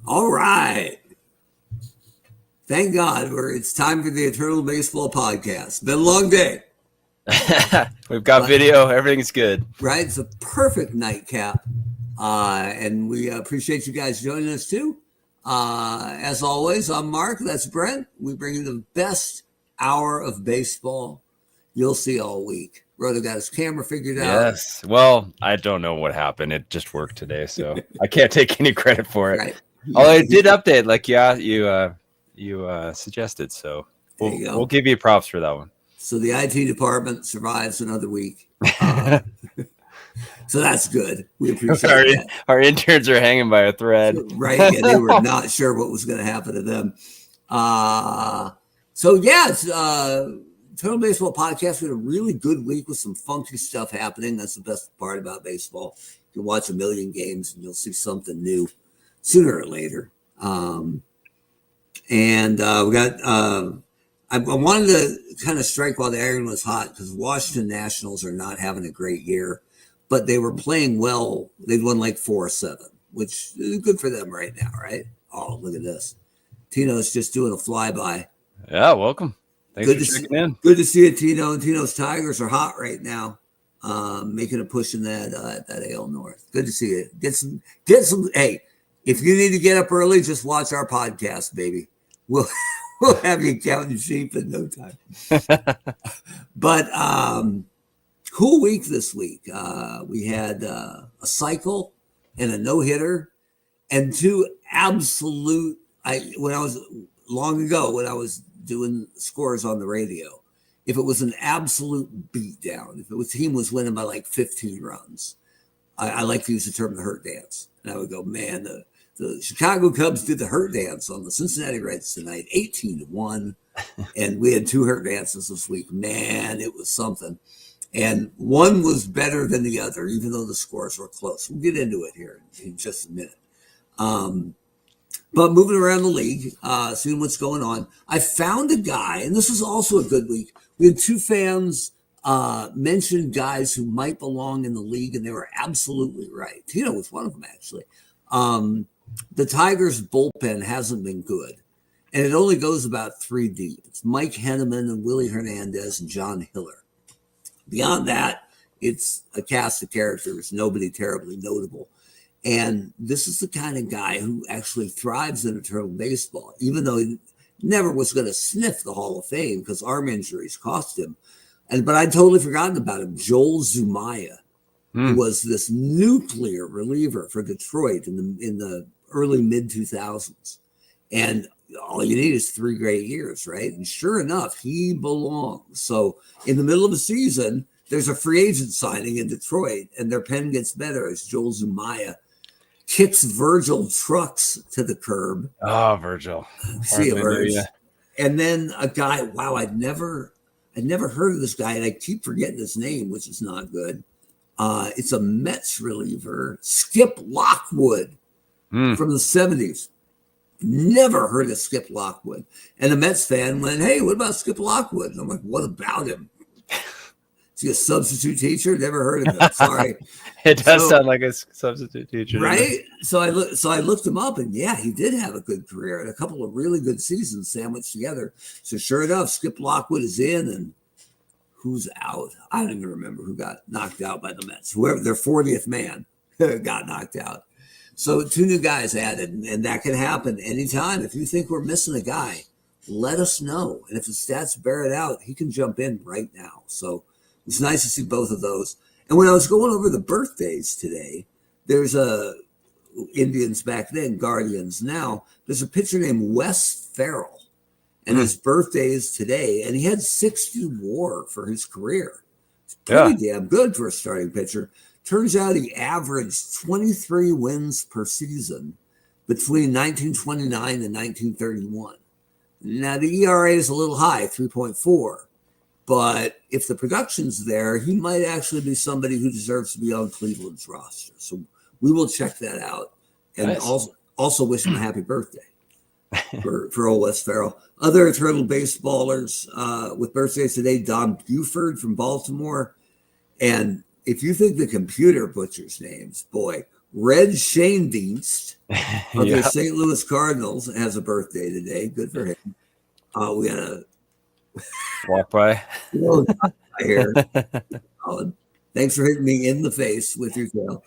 All right. Thank God it's time for the Eternal Baseball Podcast. Been a long day. We've got video. Everything's good. Right? It's a perfect nightcap. And we appreciate you guys joining us too. As always, I'm Mark. That's Brent. We bring you the best hour of baseball you'll see all week. Brother got his camera figured out. Yes. Well, I don't know what happened. It just worked today, so I can't take any credit for it. Right. Although it did update, like you suggested. So we'll give you props for that one. So the IT department survives another week. So that's good. We appreciate that. Our interns are hanging by a thread. Right. Yeah, they were not sure what was going to happen to them. So yeah, it's Total Baseball Podcast. We had a really good week with some funky stuff happening. That's the best part about baseball. You can watch a million games and you'll see something new sooner or later. We got I wanted to kind of strike while the iron was hot because Washington Nationals are not having a great year, but they were playing well. They'd won like 4-7, which is good for them right now, right? Oh, look at this. Tino's just doing a flyby. Yeah, welcome. Thanks for checking in. Good to see you, Tino. And Tino's Tigers are hot right now, making a push in that AL North. Good to see you. Get some. Hey, if you need to get up early, just watch our podcast, baby. We'll have you counting sheep in no time. But cool week this week. We had a cycle and a no-hitter and two absolute. When I was doing scores on the radio, if it was an absolute beatdown, if the team was winning by like 15 runs, I like to use the term the hurt dance. And I would go, man, the Chicago Cubs did the hurt dance on the Cincinnati Reds tonight, 18-1. And we had two hurt dances this week. Man, it was something. And one was better than the other, even though the scores were close. We'll get into it here in just a minute. But moving around the league, seeing what's going on, I found a guy, and this was also a good week. We had two fans mention guys who might belong in the league, and they were absolutely right. Tino was one of them, actually. The Tigers' bullpen hasn't been good, and it only goes about 3 deep. It's Mike Henneman and Willie Hernandez and John Hiller. Beyond that, it's a cast of characters, nobody terribly notable. And this is the kind of guy who actually thrives in eternal baseball, even though he never was going to sniff the Hall of Fame because arm injuries cost him. But I'd totally forgotten about him. Joel Zumaya, who was this nuclear reliever for Detroit in the early mid-2000s. And all you need is 3 great years, right? And sure enough, he belongs. So in the middle of the season, there's a free agent signing in Detroit, and their pen gets better as Joel Zumaya kicks Virgil Trucks to the curb. Oh, Virgil. See you, Virgil. And then a guy, wow, I'd never heard of this guy, and I keep forgetting his name, which is not good. It's a Mets reliever, Skip Lockwood from the 70s. Never heard of Skip Lockwood. And the Mets fan went, hey, what about Skip Lockwood? And I'm like, what about him? Is he a substitute teacher? Never heard of him. Sorry. It does sound like a substitute teacher. Right? So I looked him up, and yeah, he did have a good career and a couple of really good seasons sandwiched together. So sure enough, Skip Lockwood is in, and who's out? I don't even remember who got knocked out by the Mets. Whoever their 40th man got knocked out. So 2 new guys added, and that can happen anytime. If you think we're missing a guy, let us know. And if the stats bear it out, he can jump in right now. So it's nice to see both of those. And when I was going over the birthdays today, there's Indians back then, Guardians now. There's a pitcher named Wes Ferrell, and his birthday is today, and he had 60 WAR for his career. It's pretty damn good for a starting pitcher. Turns out he averaged 23 wins per season between 1929 and 1931. Now, the ERA is a little high, 3.4. But if the production's there, he might actually be somebody who deserves to be on Cleveland's roster. So we will check that out. And nice. also wish him a happy birthday for old Wes Ferrell. Other eternal baseballers with birthdays today, Don Buford from Baltimore. And if you think the computer butchers names, boy, Red Schoendienst of the St. Louis Cardinals has a birthday today. Good for him. We had a walk by here. Thanks for hitting me in the face with your tail.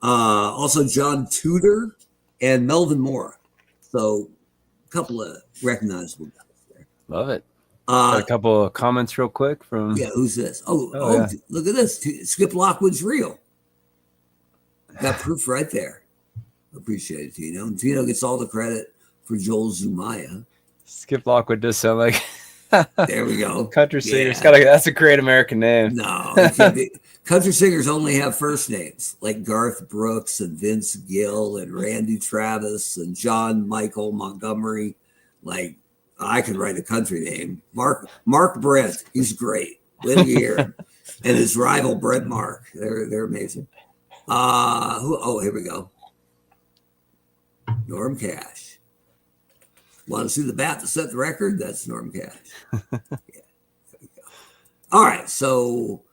Also, John Tudor and Melvin Moore. So, a couple of recognizable guys there. Love it. Got a couple of comments real quick from. Yeah, who's this? Oh, yeah. Look at this. Skip Lockwood's real. Got proof right there. Appreciate it, Tino. And Tino gets all the credit for Joel Zumaya. Skip Lockwood does sound like. There we go. Country singers. That's a great American name. No, country singers only have first names like Garth Brooks and Vince Gill and Randy Travis and John Michael Montgomery. Like, I could write a country name. Mark Brent. He's great. Win year. And his rival Brent Mark. They're amazing. Here we go. Norm Cash. Want to see the bat to set the record? That's Norm Cash. Yeah. There we go. All right. So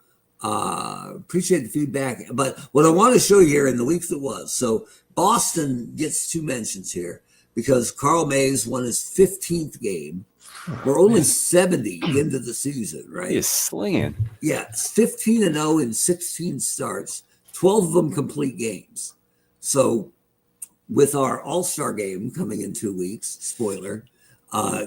appreciate the feedback. But what I want to show you here in the week that was, so Boston gets 2 mentions here because Carl Mays won his 15th game. We're only 70 into the season, right? He's slinging. Yeah, it's 15-0 in 16 starts, 12 of them complete games. So with our All-Star game coming in 2 weeks, spoiler,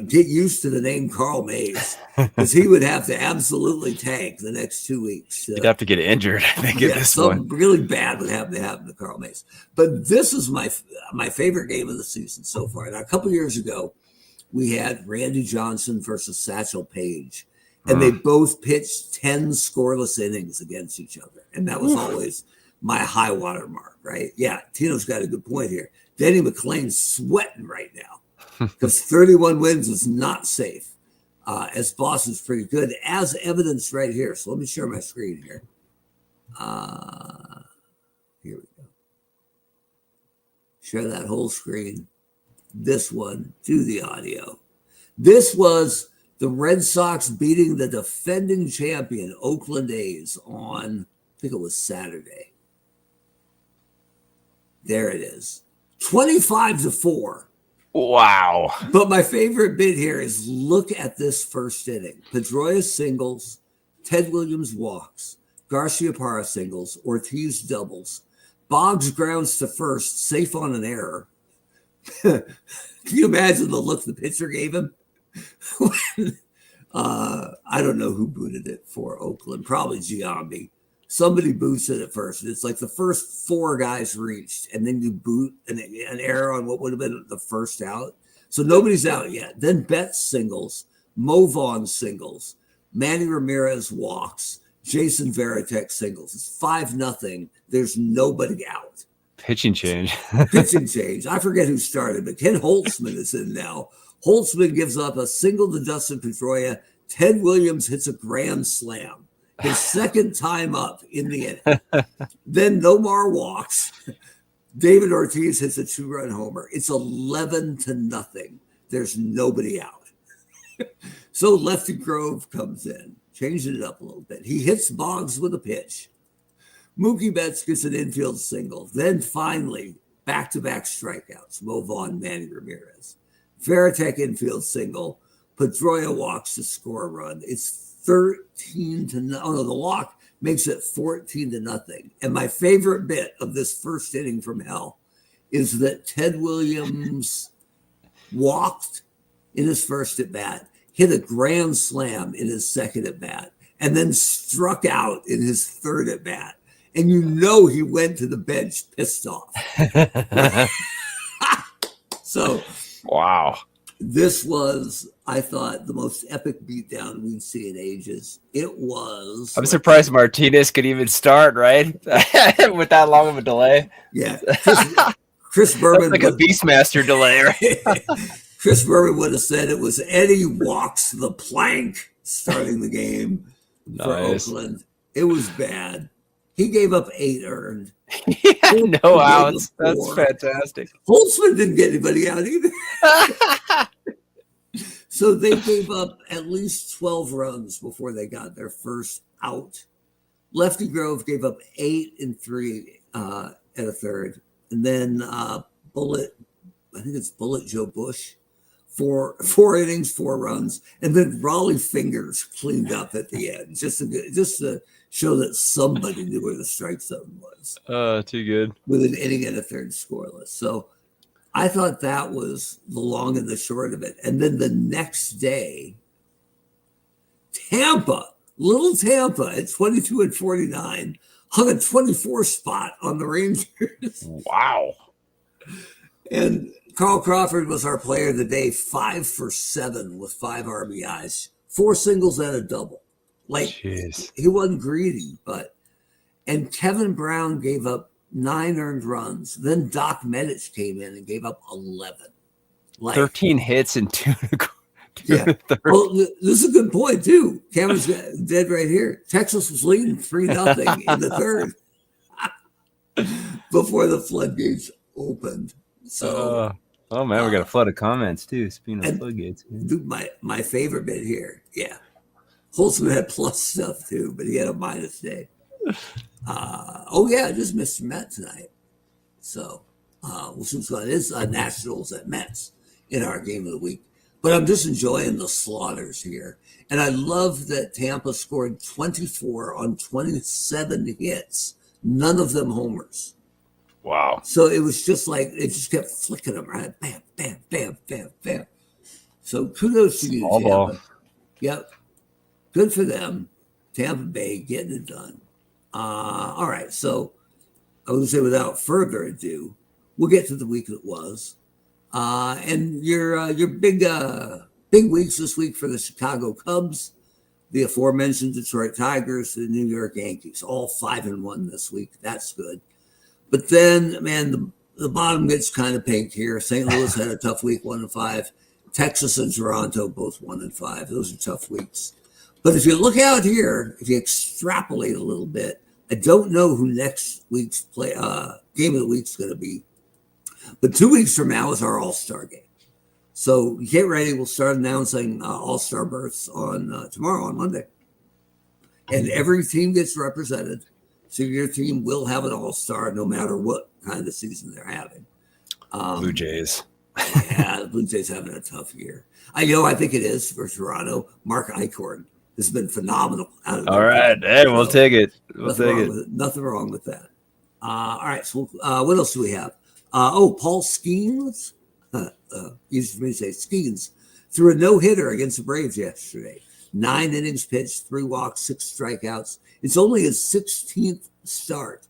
get used to the name Carl Mays because he would have to absolutely tank the next 2 weeks. He'd have to get injured, I think, at this something point. Really bad would have to happen to Carl Mays. But this is my favorite game of the season so far. Now, a couple years ago, we had Randy Johnson versus Satchel Paige, and they both pitched 10 scoreless innings against each other. And that was always my high water mark, right? Yeah, Tino's got a good point here. Denny McClain's sweating right now because 31 wins is not safe, as Boston's pretty good, as evidenced right here. So let me share my screen here. Here we go. Share that whole screen. This one to the audio. This was the Red Sox beating the defending champion Oakland A's on, I think it was Saturday. There it is. 25-4. Wow. But my favorite bit here is look at this first inning. Pedroia singles, Ted Williams walks, Garcia Parra singles, Ortiz doubles, Boggs grounds to first, safe on an error. Can you imagine the look the pitcher gave him? I don't know who booted it for Oakland. Probably Giambi. Somebody boots it at first. It's like the first 4 guys reached, and then you boot an error on what would have been the first out. So nobody's out yet. Then Betts singles, Mo Vaughn singles, Manny Ramirez walks, Jason Varitek singles. It's 5-0. There's nobody out. Pitching change. Pitching change. I forget who started, but Ken Holtzman is in now. Holtzman gives up a single to Dustin Pedroia. Ted Williams hits a grand slam. His second time up in the inning. Then Nomar walks. David Ortiz hits a 2-run homer. It's 11-0. There's nobody out. So Lefty Grove comes in, changing it up a little bit. He hits Boggs with a pitch. Mookie Betts gets an infield single. Then finally, back-to-back strikeouts. Mo Vaughn, Manny Ramirez. Varitek infield single. Pedroia walks to score a run. It's 13-0. Oh no, the walk makes it 14-0. And my favorite bit of this first inning from hell is that Ted Williams walked in his first at bat, hit a grand slam in his second at bat, and then struck out in his third at bat. And you know he went to the bench pissed off. So, wow. This was, I thought, the most epic beatdown we'd see in ages. It was. I'm surprised Martinez could even start, right? With that long of a delay. Yeah. Chris Berman. That's like a Beastmaster delay, right? Chris Berman would have said it was Eddie walks the plank starting the game for Oakland. It was bad. He gave up 8 earned. He had no outs. That's fantastic. Holtzman didn't get anybody out either. So they gave up at least 12 runs before they got their first out Lefty Grove gave up 8 and 3 at a third. And then Bullet Joe Bush, four innings, 4 runs. And then Raleigh Fingers cleaned up at the end, just to show that somebody knew where the strike zone was. Too good. With an inning and a third scoreless. So I thought that was the long and the short of it. And then the next day, Little Tampa at 22 and 49 hung a 24 spot on the Rangers. Wow. And Carl Crawford was our player of the day, 5 for 7 with 5 RBIs, 4 singles and a double. Like, jeez. He wasn't greedy, and Kevin Brown gave up 9 earned runs. Then Doc Medich came in and gave up 11. 13 hits and 2. Yeah. Well, this is a good point, too. Cameron's dead right here. Texas was leading 3-0 in the third before the floodgates opened. So, oh, man, we got a flood of comments, too. Speaking of floodgates. Dude, my favorite bit here. Yeah. Holtzman had plus stuff, too, but he had a minus day. I just missed Met tonight. So we'll see what's going on. It is Nationals at Mets in our game of the week. But I'm just enjoying the slaughters here. And I love that Tampa scored 24 on 27 hits, none of them homers. Wow. So it was just like, it just kept flicking them, right? Bam, bam, bam, bam, bam. So kudos to you, Tampa. Ball. Yep. Good for them. Tampa Bay getting it done. All right. So I would say without further ado, we'll get to the week that was. And your big weeks this week for the Chicago Cubs, the aforementioned Detroit Tigers, the New York Yankees, all 5-1 this week. That's good. But then, man, the bottom gets kind of pink here. St. Louis had a tough week, 1-5. Texas and Toronto both 1-5. Those are tough weeks. But if you look out here, if you extrapolate a little bit, I don't know who next week's game of the week's going to be. But 2 weeks from now is our All-Star game. So get ready. We'll start announcing All-Star berths on tomorrow, on Monday. And every team gets represented. So your team will have an All-Star no matter what kind of season they're having. Blue Jays. Yeah, the Blue Jays having a tough year. I think it is for Toronto. Mark Eichhorn has been phenomenal. All right. Hey, we'll take it. Nothing wrong with that. All right. So what else do we have? Paul Skeens. Easy for me to say. Skeens threw a no-hitter against the Braves yesterday. 9 innings pitched, 3 walks, 6 strikeouts. It's only his 16th start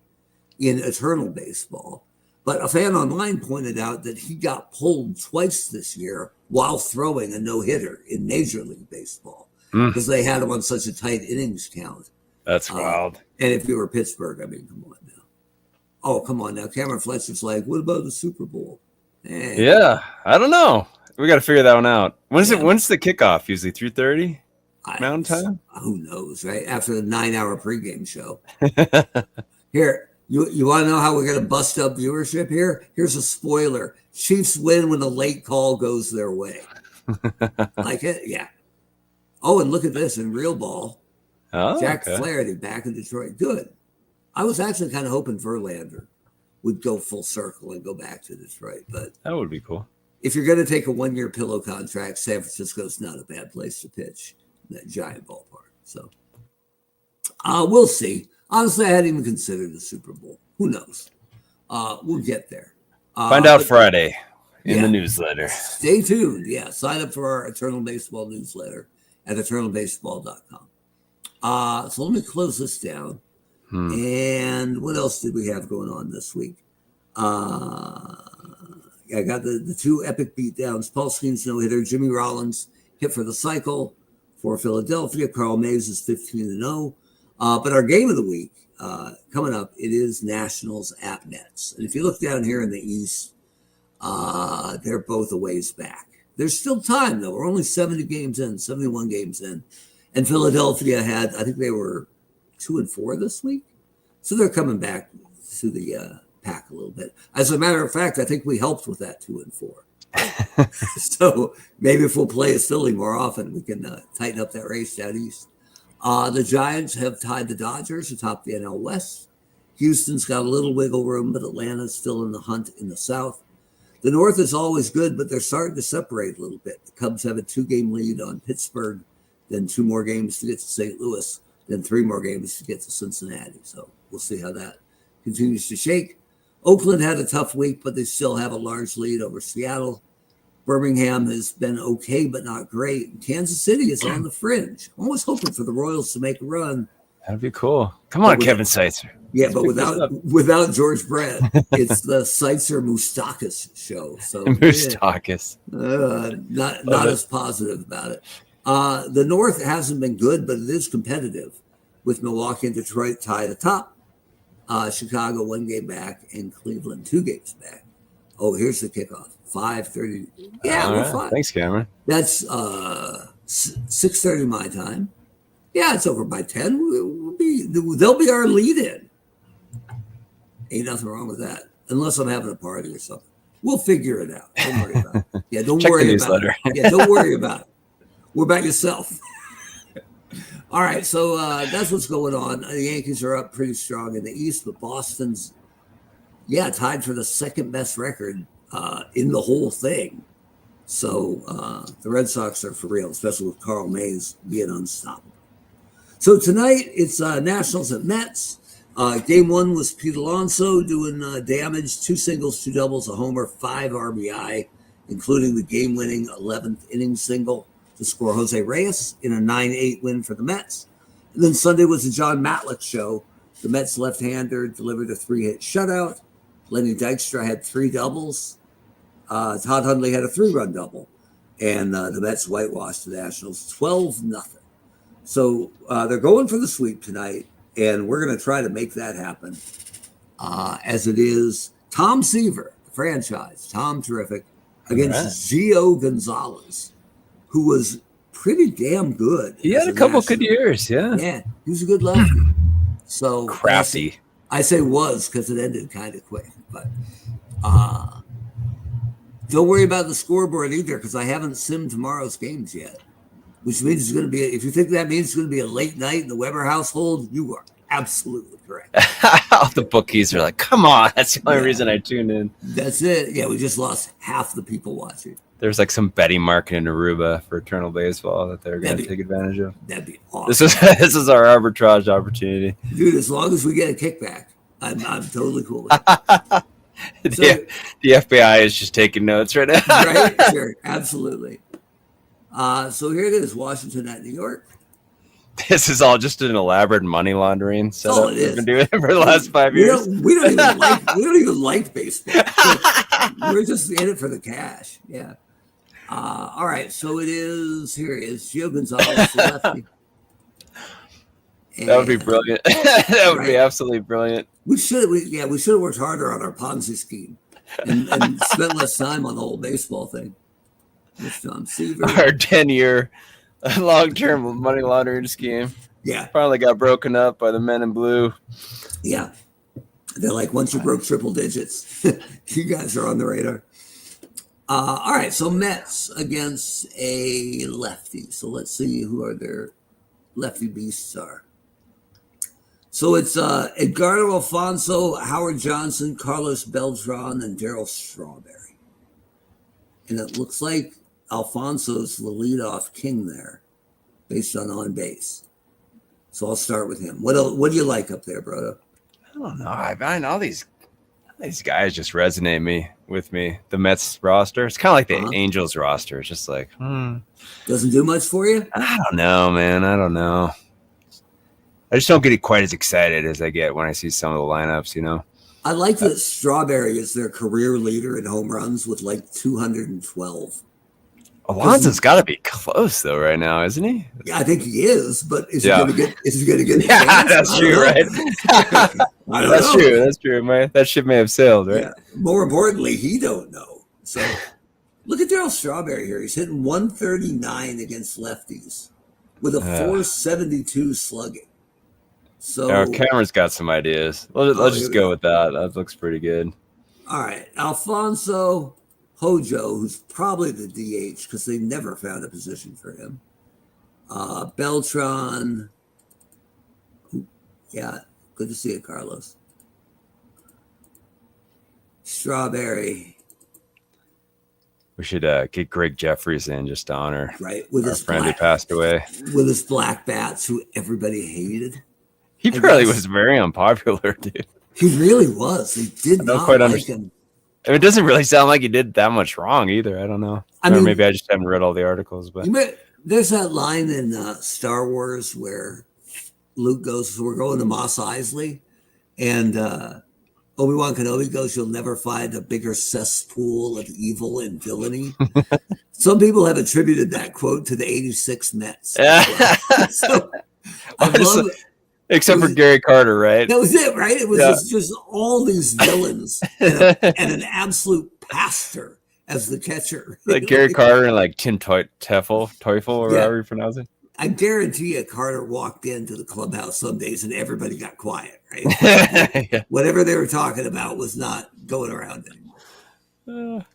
in eternal baseball. But a fan online pointed out that he got pulled twice this year while throwing a no-hitter in Major League Baseball because they had him on such a tight innings count. That's wild. And if you were Pittsburgh, come on now. Oh, come on now. Cameron Fletcher's like, what about the Super Bowl? Yeah, I don't know. We got to figure that one out. When's the kickoff? Usually 3:30 Mountain Time? Who knows, right? After the 9-hour pregame show. Here, you want to know how we're going to bust up viewership here? Here's a spoiler. Chiefs win when the late call goes their way. Like it? Yeah. Oh, and look at this in real ball. Oh, Jack Flaherty back in Detroit. Good. I was actually kind of hoping Verlander would go full circle and go back to Detroit. But that would be cool. If you're going to take a 1-year pillow contract, San Francisco's not a bad place to pitch in that giant ballpark. So we'll see. Honestly, I hadn't even considered the Super Bowl. Who knows? We'll get there. Find out Friday in the newsletter. Stay tuned. Yeah, sign up for our Eternal Baseball newsletter at eternalbaseball.com. So let me close this down. And what else did we have going on this week? I got the 2 epic beatdowns. Paul Skeens no-hitter. Jimmy Rollins hit for the cycle for Philadelphia. Carl Mays is 15-0. But our game of the week coming up, it is Nationals at Mets. And if you look down here in the East, they're both a ways back. There's still time, though. We're only 71 games in. And Philadelphia had, I think they were 2-4 this week. So they're coming back to the pack a little bit. As a matter of fact, I think we helped with that 2-4. So maybe if we'll play as Philly more often, we can tighten up that race down east. The Giants have tied the Dodgers atop the NL West. Houston's got a little wiggle room, but Atlanta's still in the hunt in the South. The North is always good, but they're starting to separate a little bit. The Cubs have a 2-game lead on Pittsburgh, then 2 more games to get to St. Louis, then 3 more games to get to Cincinnati. So we'll see how that continues to shake. Oakland had a tough week, but they still have a large lead over Seattle. Birmingham has been okay, but not great. Kansas City is on the fringe. I'm always hoping for the Royals to make a run. That'd be cool. Come on, Kevin Seitzer. Yeah, but without George Brent, it's the Seitzer Moustakis show. So Moustakis. Not as positive about it. The North hasn't been good, but it is competitive, with Milwaukee and Detroit tied atop. Chicago 1 game back, and Cleveland 2 games back. Oh, here's the kickoff. 5:30. Yeah, we're fine. Thanks, Cameron. That's 6:30 my time. Yeah, it's over by 10. They'll be our lead-in. Ain't nothing wrong with that, unless I'm having a party or something. We'll figure it out. Don't worry about it. Yeah, don't worry about it. Yeah, don't worry about it. We're by yourself. All right, so that's what's going on. The Yankees are up pretty strong in the East, but Boston's, tied for the second best record in the whole thing. So the Red Sox are for real, especially with Carl Mays being unstoppable. So tonight it's Nationals at Mets. Game 1 was Pete Alonso doing damage, 2 singles, 2 doubles, a homer, 5 RBI, including the game-winning 11th inning single to score Jose Reyes in a 9-8 win for the Mets. And then Sunday was the Jon Matlack show. The Mets left-hander delivered a 3-hit shutout. Lenny Dykstra had 3 doubles. Todd Hundley had a 3-run double. And the Mets whitewashed the Nationals 12-0. So they're going for the sweep tonight, and we're going to try to make that happen. As it is Tom Seaver, the franchise, Tom Terrific, against Gio Gonzalez, who was pretty damn good. He had a couple good years, yeah. Yeah, he was a good lefty. So crafty. I say was because it ended kind of quick. But don't worry about the scoreboard either, because I haven't simmed tomorrow's games yet. Which means it's going to be, if you think that means it's going to be a late night in the Weber household, you are absolutely correct. The bookies are like, come on, that's the only reason I tuned in. That's it. Yeah, we just lost half the people watching. There's like some betting market in Aruba for Eternal Baseball that they're going to take advantage of. That'd be awesome. This is our arbitrage opportunity. Dude, as long as we get a kickback, I'm totally cool with it. The FBI is just taking notes right now. Right? Sure, absolutely. So here it is, Washington at New York. This is all just an elaborate money laundering setup we've been doing for the last 5 years. We don't even like baseball. We're just in it for the cash. Yeah. All right. So it is. Here it is. Gio Gonzalez, lefty. That would be brilliant. That would be absolutely brilliant. We should have worked harder on our Ponzi scheme and spent less time on the whole baseball thing. Mets Tom Seaver. Our 10-year long-term money laundering scheme. Yeah. Finally got broken up by the men in blue. Yeah. They're like, once you broke triple digits, you guys are on the radar. All right. So Mets against a lefty. So let's see who are their lefty beasts are. So it's Edgardo Alfonso, Howard Johnson, Carlos Beltran, and Darryl Strawberry. And it looks like Alfonso's the leadoff king there, based on base. So I'll start with him. What do you like up there, Brodo? I don't know. I know these guys just resonate with me. The Mets roster. It's kind of like the Angels roster. It's just like, Doesn't do much for you? I don't know, man. I don't know. I just don't get quite as excited as I get when I see some of the lineups, you know? I like that Strawberry is their career leader in home runs with like 212. Alonso's got to be close though right now, isn't he? Yeah, I think he is, but is he going to get? Is he going to get? Yeah, that's true, right? That's true. That ship may have sailed, right? Yeah. More importantly, he don't know. So look at Darryl Strawberry here. He's hitting 139 against lefties with a 472 slugging. So Cameron's got some ideas. Let's just go with that. That looks pretty good. All right, Alfonso Hojo, who's probably the DH because they never found a position for him. Beltran, Yeah, good to see you, Carlos. Strawberry. We should get Greg Jeffries in just to honor with our his friend who passed away. With his black bats, who everybody hated. He probably was very unpopular, dude. He really was. They did not like him. It doesn't really sound like he did that much wrong either. I don't know. Or maybe I just haven't read all the articles. But there's that line in Star Wars where Luke goes, "So we're going to Mos Eisley," and Obi-Wan Kenobi goes, "You'll never find a bigger cesspool of evil and villainy." Some people have attributed that quote to the '86 Mets. So, I love it. Except for Gary Carter, right? That was it, right? It was just all these villains and an absolute pastor as the catcher. Like Gary Carter and like Tim Teufel, or whatever you pronounce it. I guarantee you Carter walked into the clubhouse some days and everybody got quiet, right? Whatever they were talking about was not going around anymore.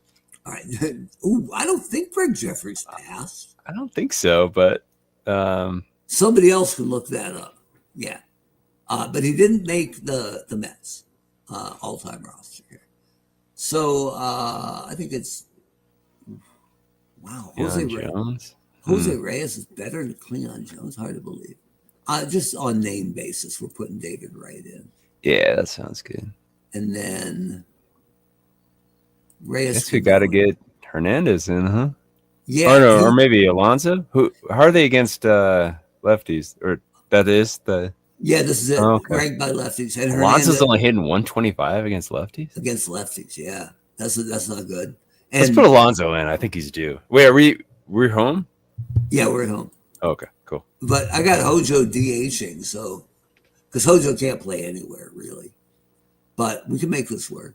All right. Ooh, I don't think Greg Jeffries passed. I don't think so, but somebody else can look that up. Yeah. But he didn't make the Mets all-time roster here. So I think it's Jose Jones. Jose Reyes is better than Cleon Jones. Hard to believe. Just on name basis, we're putting David Wright in. Yeah, that sounds good. And then Reyes. I guess we got to get Hernandez in, huh? Yeah. Or maybe Alonso. How are they against lefties? Or that is the. Yeah, this is it. Ranked by lefties. And Alonso's only hitting 125 against lefties? Against lefties, yeah. That's not good. And let's put Alonso in. I think he's due. Wait, we're home? Yeah, we're at home. Okay, cool. But I got Hojo DHing, so because Hojo can't play anywhere, really. But we can make this work.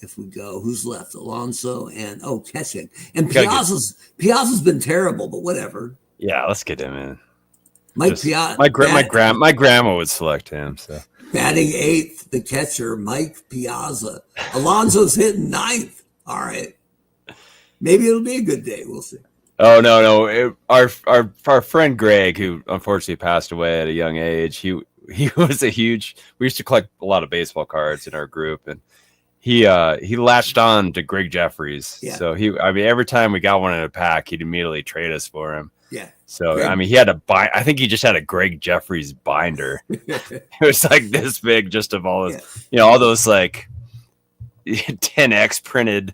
If we go, who's left? Alonso and catching. And Piazza's been terrible, but whatever. Yeah, let's get him in. Mike Piazza. My grandma would select him. So batting 8th, the catcher, Mike Piazza. Alonso's hitting 9th. All right. Maybe it'll be a good day. We'll see. Oh no! Our friend Greg, who unfortunately passed away at a young age, he was a huge. We used to collect a lot of baseball cards in our group, and he latched on to Greg Jeffries. Yeah. So every time we got one in a pack, he'd immediately trade us for him. Yeah. So Greg. He had to buy. I think he just had a Greg Jeffries binder. It was like this big, just of all those, all those like 10x printed.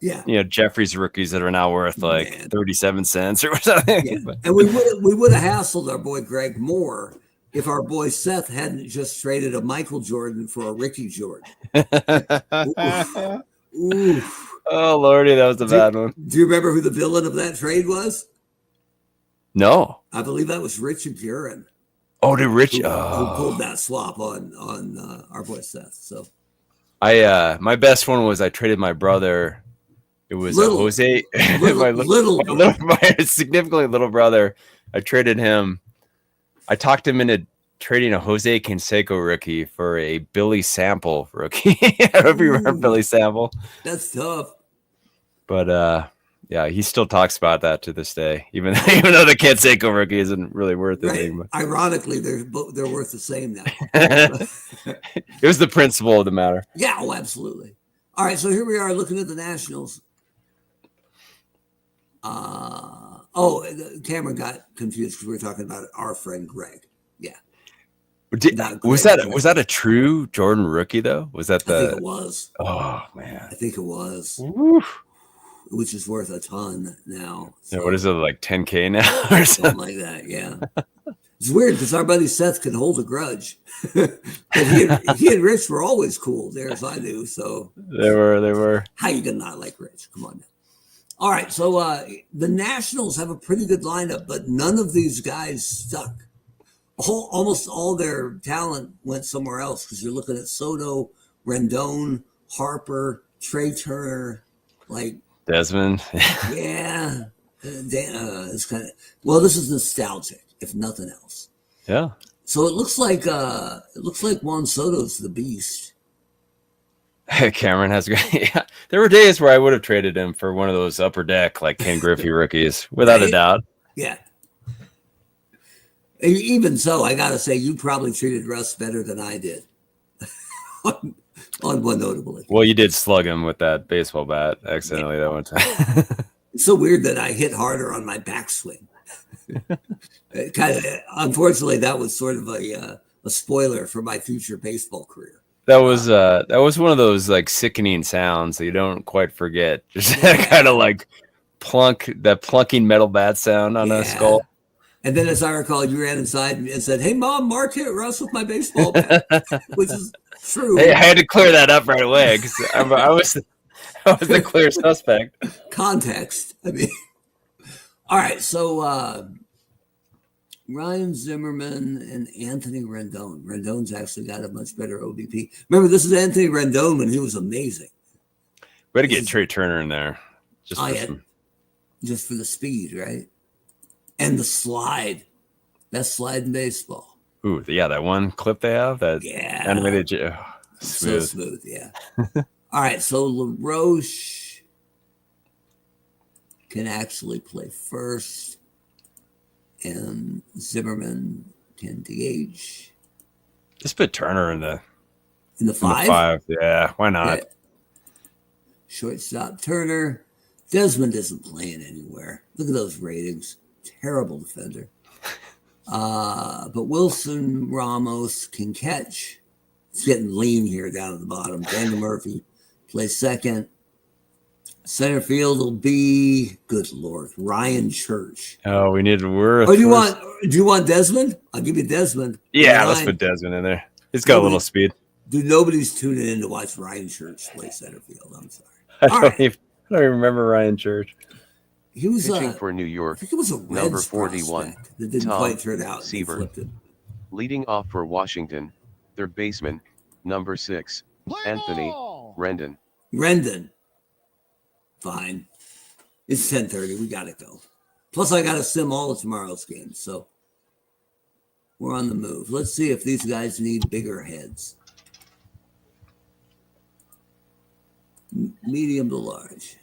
Yeah. Jeffries rookies that are now worth like 37 cents or something. Yeah. And we would have hassled our boy Greg more if our boy Seth hadn't just traded a Michael Jordan for a Ricky Jordan. Oof. Oh Lordy, that was a bad one. Do you remember who the villain of that trade was? No. I believe that was Richard Guerin. Oh, did Rich? Who pulled that swap on our boy Seth? So, my best one was I traded my brother. It was Jose, my significantly little brother. I traded him. I talked him into trading a Jose Canseco rookie for a Billy Sample rookie. I don't know if you remember Billy Sample. That's tough. But he still talks about that to this day, even though the Canseco rookie isn't really worth anything. But. Ironically, they're worth the same now. It was the principle of the matter. Yeah, absolutely. All right, so here we are looking at the Nationals. Cameron got confused because we were talking about our friend Greg. Yeah. Was that a true Jordan rookie though? Was that I think it was. Oh man. I think it was. Oof. Which is worth a ton now. So. Yeah, what is it, like 10K now or something like that? Yeah. It's weird because our buddy Seth can hold a grudge. But he and Rich were always cool there, as I knew. So they were. How you gonna not like Rich? Come on now. All right, so the Nationals have a pretty good lineup, but none of these guys stuck. Almost all their talent went somewhere else because you're looking at Soto, Rendon, Harper, Trey Turner, like Desmond. Yeah, it's kind of this is nostalgic, if nothing else. Yeah. So it looks like Juan Soto's the beast. Cameron has. Yeah. There were days where I would have traded him for one of those upper deck like Ken Griffey rookies, without a doubt. Yeah. Even so, I got to say, you probably treated Russ better than I did. on one notable occasion. Well, you did slug him with that baseball bat accidentally that one time. It's so weird that I hit harder on my backswing. Unfortunately, that was sort of a spoiler for my future baseball career. That was one of those like sickening sounds that you don't quite forget. Just kind of like plunking metal bat sound on a skull. And then, as I recall, you ran inside and said, "Hey, Mom, Mark hit Russ with my baseball bat," which is true. Hey, I had to clear that up right away because I was the clear suspect. Context. I mean, all right. So Ryan Zimmerman and Anthony Rendon. Rendon's actually got a much better OBP. Remember, this is Anthony Rendon when he was amazing. We had to get Trey Turner in there. Just for the speed, right? And the slide. Best slide in baseball. Ooh, yeah, that one clip they have. That animated. Smooth. So smooth, yeah. All right, so LaRoche can actually play first. And Zimmerman can DH. Just put Turner in the 5? In the 5, yeah. Why not? Yeah. Shortstop Turner. Desmond isn't playing anywhere. Look at those ratings. Terrible defender. But Wilson Ramos can catch. It's getting lean here down at the bottom. Daniel Murphy plays second. Center field will be, good Lord, Ryan Church. Oh, we need Worth. Oh, do you want Desmond? I'll give you Desmond. Yeah, let's put Desmond in there. He's got a little speed. Dude, nobody's tuning in to watch Ryan Church play center field. I'm sorry. I don't even remember Ryan Church. He was pitching for New York. I think it was a number 41. That didn't Tom quite turn out. Seaver. Leading off for Washington, third baseman, number 6, Anthony Rendon. Rendon. Fine. It's 10:30. We got to go. Plus, I got to sim all of tomorrow's games, so we're on the move. Let's see if these guys need bigger heads. Medium to large.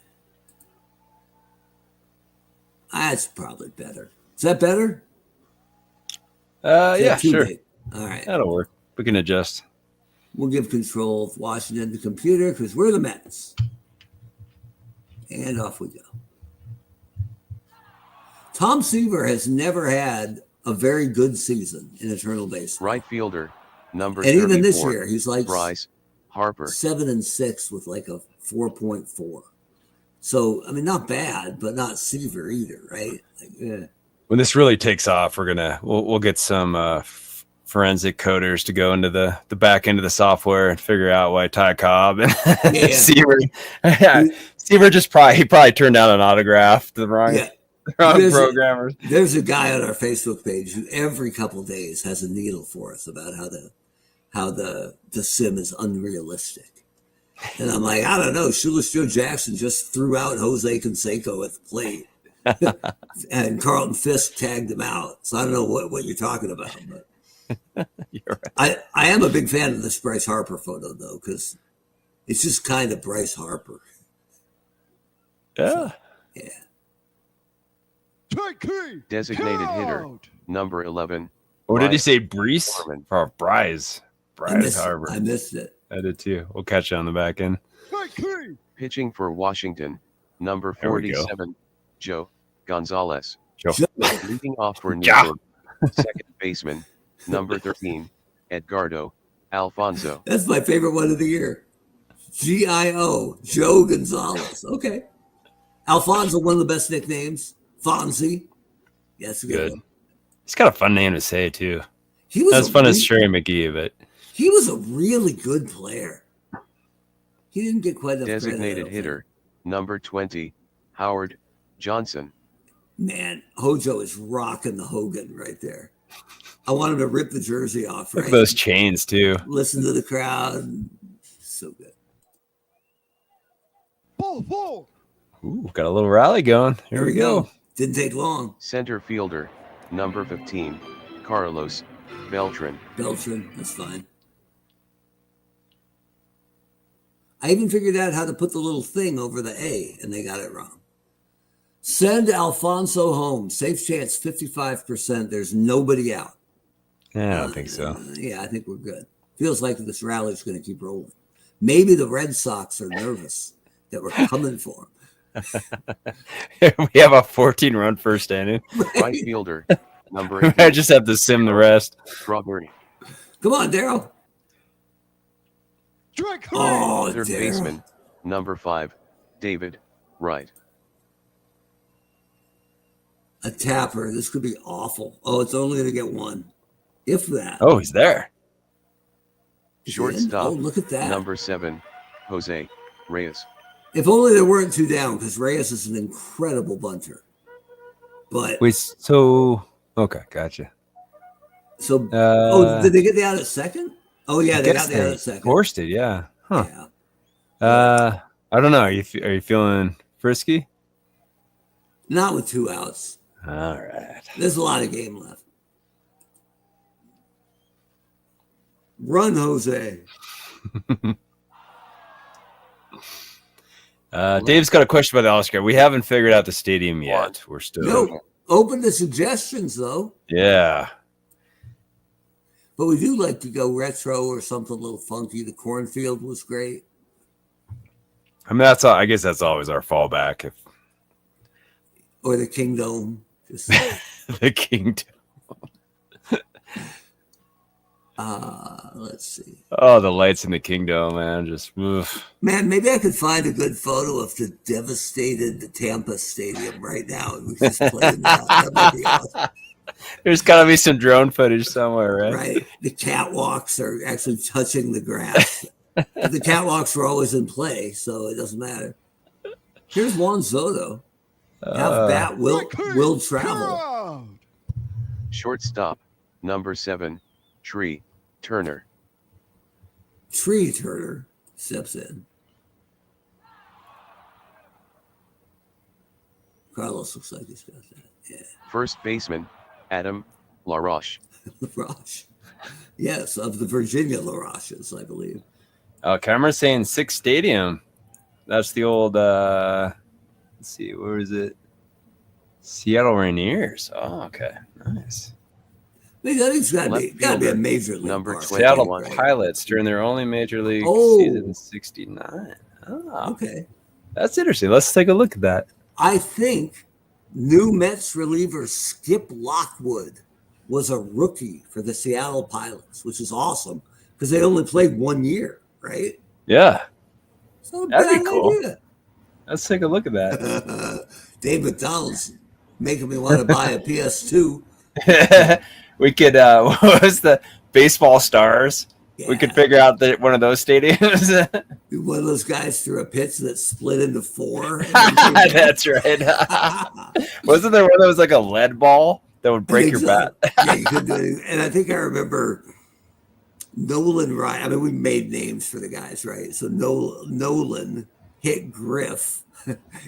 That's probably better. Is that better? Yeah, sure. Big? All right. That'll work. We can adjust. We'll give control of Washington to the computer because we're the Mets. And off we go. Tom Seaver has never had a very good season in Eternal Baseball. Right fielder, number 34. And even this 34, year, he's like Bryce Harper. 7-6 with like a 4.4. So, I mean, not bad, but not Seaver either, right? Like, When this really takes off, we'll get some forensic coders to go into the back end of the software and figure out why Ty Cobb and Seaver. Seaver probably turned down an autograph to the wrong programmers. There's a guy on our Facebook page who every couple of days has a needle for us about how the sim is unrealistic. And I'm like, I don't know. Shoeless Joe Jackson just threw out Jose Canseco at the plate. And Carlton Fisk tagged him out. So I don't know what you're talking about. But you're right. I am a big fan of this Bryce Harper photo, though, because it's just kind of Bryce Harper. Yeah. So, yeah. Designated hitter, number 11. Or did he say Brees? Or Bryce? Harper. I missed it. I did too. We'll catch you on the back end. Pitching for Washington, number 47, Gio Gonzalez. Leading off for New York, second baseman, number 13, Edgardo Alfonso. That's my favorite one of the year. Gio, Joe Gonzalez. Okay. Alfonso, one of the best nicknames. Fonzie. Yes, good. He's got a fun name to say too. He was as fun as Sherry McGee, but he was a really good player. He didn't get quite enough designated hitter, number 20, Howard Johnson. Man, Hojo is rocking the Hogan right there. I want him to rip the jersey off. Look at those chains too. Listen to the crowd. So good. Ball. Ooh, got a little rally going. Here we go. Didn't take long. Center fielder, number 15, Carlos Beltran. That's fine. I even figured out how to put the little thing over the A, and they got it wrong. Send Alfonso home. Safe chance 55%. There's nobody out. Yeah, I don't think so. Yeah, I think we're good. Feels like this rally's going to keep rolling. Maybe the Red Sox are nervous that we're coming for them. We have a 14-run first inning. Right fielder, number 8. I just have to sim the rest. Strawberry. Come on, Daryl. Oh, Third Daryl. baseman, number 5, David, right. A tapper. This could be awful. Oh, it's only going to get one. If that. Oh, he's there. Shortstop, Oh, look at that. number 7, Jose Reyes. If only there weren't two down, because Reyes is an incredible bunter. But Wait, so okay, gotcha. So, did they get the out at second? Oh yeah, they got the out at second. Forced it, yeah. Huh. Yeah. I don't know. Are you feeling frisky? Not with 2 outs. All right. There's a lot of game left. Run, Jose. Dave's got a question about the Oscar. We haven't figured out the stadium yet. We're still open to suggestions though. Yeah. But we do like to go retro or something a little funky. The cornfield was great. I mean, that's all, I guess that's always our fallback. Or the Kingdom. The Kingdom. Let's see. Oh, the lights in the Kingdom, man. Just oof. Man, maybe I could find a good photo of the devastated Tampa Stadium right now, and we just play in that. That might be awesome. There's got to be some drone footage somewhere, right? Right. The catwalks are actually touching the grass. But the catwalks were always in play, so it doesn't matter. Here's Juan Soto. Half bat will travel. Shortstop, number 7, Tree Turner. Tree Turner steps in. Carlos looks like he's got that. Yeah. First baseman, Adam LaRoche. LaRoche. Yes, of the Virginia LaRoches, I believe. Cameron's saying 6 Stadium. That's the old, let's see, where is it? Seattle Rainiers. Oh, okay. Nice. I think it's got to be a major league number park. 21. Seattle Pilots during their only major league season in 69. Oh, okay. That's interesting. Let's take a look at that. I think new Mets reliever Skip Lockwood was a rookie for the Seattle Pilots, which is awesome because they only played 1 year, right? Yeah. So that'd be cool. Idea. Let's take a look at that. Dave McDonald's making me want to buy a PS2. We could, what was the Baseball Stars? Yeah. We could figure out one of those stadiums. One of those guys threw a pitch that split into 4. That's right. Wasn't there one that was like a lead ball that would break your bat? Yeah, you could do it. And I think I remember Nolan Ryan. I mean, we made names for the guys, right? So Nolan hit Griff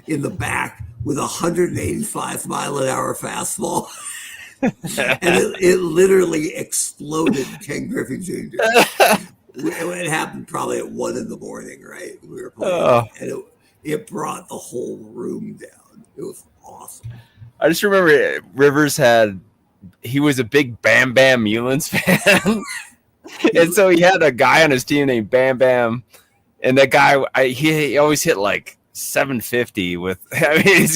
in the back with a 185-mile-an-hour fastball. And it literally exploded Ken Griffey Jr. It happened probably at 1 a.m, right? We were playing, and it brought the whole room down. It was awesome. I just remember Rivers he was a big Bam Bam Mullins fan. And so he had a guy on his team named Bam Bam. And that guy, he always hit like 750 with, I mean,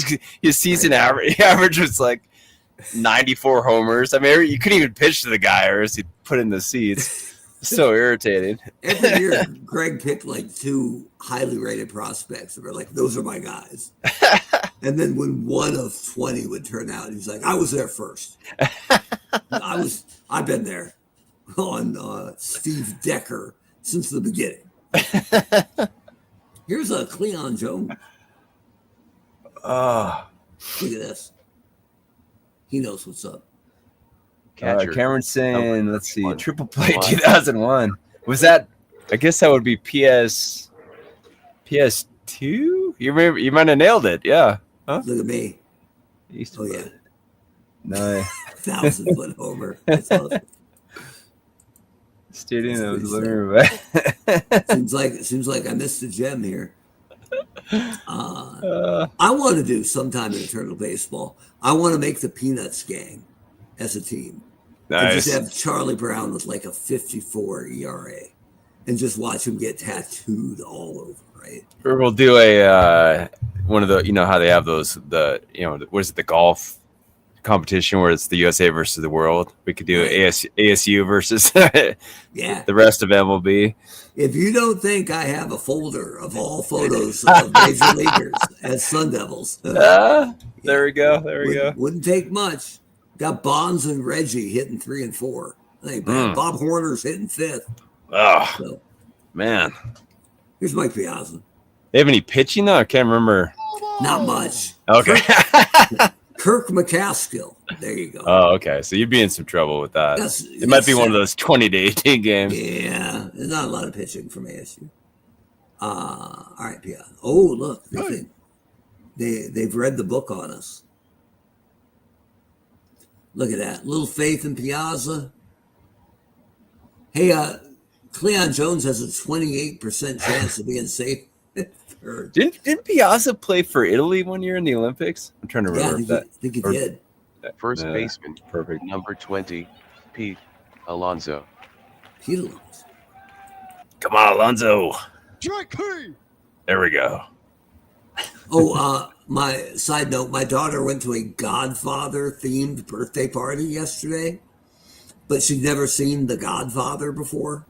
his season average was like 94 homers. I mean, you couldn't even pitch to the guy or else he'd put in the seats. So irritating. Every year, Greg picked like 2 highly rated prospects and we're like, those are my guys. And then when 1 of 20 would turn out, he's like, I was there first. I've been there on Steve Decker since the beginning. Here's a Cleon Jones. Look at this. He knows what's up. Cameron's saying, let's see, triple play 2001. Was that? I guess that would be PS2. You remember? You might have nailed it. Yeah. Huh? Look at me. Oh yeah. Nice. 1,000-foot homer. That's awesome. Stadium that was living room. Seems like I missed a gem here. I want to do sometime in Eternal Baseball. I want to make the Peanuts gang as a team. Nice. And just have Charlie Brown with like a 54 ERA and just watch him get tattooed all over, right? Or we'll do a one of the, you know how they have those, the, you know, what is it, the golf competition where it's the USA versus the world. We could do ASU versus the rest of MLB. If you don't think I have a folder of all photos of major leaguers as Sun Devils, there we go. Wouldn't take much. Got Bonds and Reggie hitting 3 and 4. I think Bob Horner's hitting 5th. Oh, so, man. Here's Mike Piazza. They have any pitching though? I can't remember. Not much. Okay. Kirk McCaskill. There you go. Oh, okay. So you'd be in some trouble with that. It might be one of those 20 to 18 games. Yeah. There's not a lot of pitching from ASU. All right, Piazza. Oh, look. They've read the book on us. Look at that. Little faith in Piazza. Hey, Cleon Jones has a 28% chance of being safe. Didn't Piazza play for Italy one year in the Olympics? I'm trying to remember I think he did. First baseman, perfect. Number 20, Pete Alonso. Pete Alonso. Come on, Alonso. There we go. Oh, my side note, my daughter went to a Godfather-themed birthday party yesterday, but she'd never seen The Godfather before.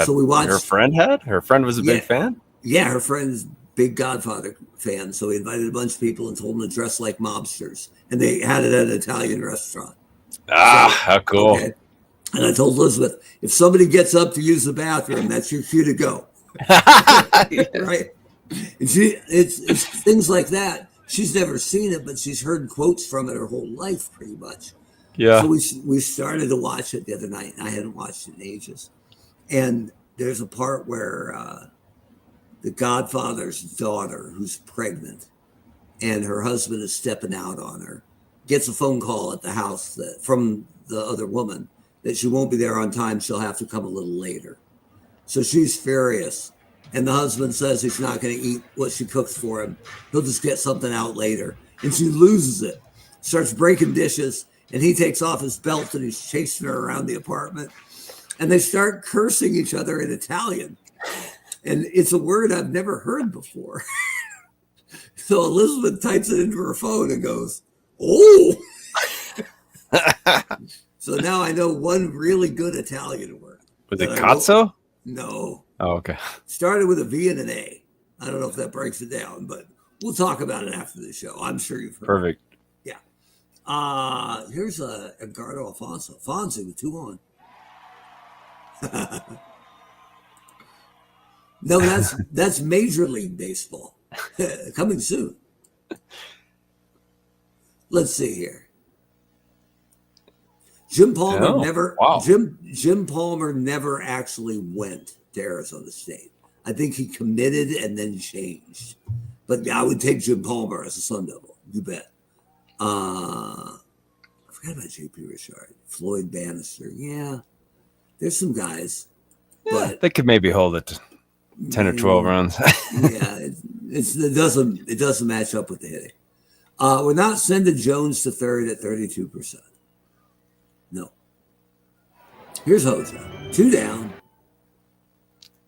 So we watched. Her friend was a big fan? Yeah, her friend's big Godfather fan. So we invited a bunch of people and told them to dress like mobsters. And they had it at an Italian restaurant. How cool. Okay. And I told Elizabeth, if somebody gets up to use the bathroom, that's your cue to go. Right? And it's things like that. She's never seen it, but she's heard quotes from it her whole life, pretty much. Yeah. So we started to watch it the other night. I hadn't watched it in ages. And there's a part where the Godfather's daughter, who's pregnant, and her husband is stepping out on her, gets a phone call at the house from the other woman that she won't be there on time. She'll have to come a little later. So she's furious. And the husband says he's not going to eat what she cooks for him. He'll just get something out later. And she loses it, starts breaking dishes, and he takes off his belt and he's chasing her around the apartment. And they start cursing each other in Italian. And it's a word I've never heard before. So Elizabeth types it into her phone and goes, "Oh." So now I know one really good Italian word. Was it cazzo? No. Oh, okay. Started with a V and an A. I don't know if that breaks it down, but we'll talk about it after the show. I'm sure you've heard. Perfect. Yeah. Here's Edgardo Alfonso. Fonzie with 2 on. No, that's Major League Baseball. Coming soon. Let's see here. Jim Palmer Jim Palmer never actually went to Arizona State. I think he committed and then changed. But I would take Jim Palmer as a Sun Devil. You bet. I forgot about J.P. Richard. Floyd Bannister. Yeah. There's some guys. Yeah, but they could maybe hold it to 10 or 12 runs. Yeah. It doesn't match up with the hitting. We're not sending Jones to third at 32%. No. Here's Hojo. 2 down.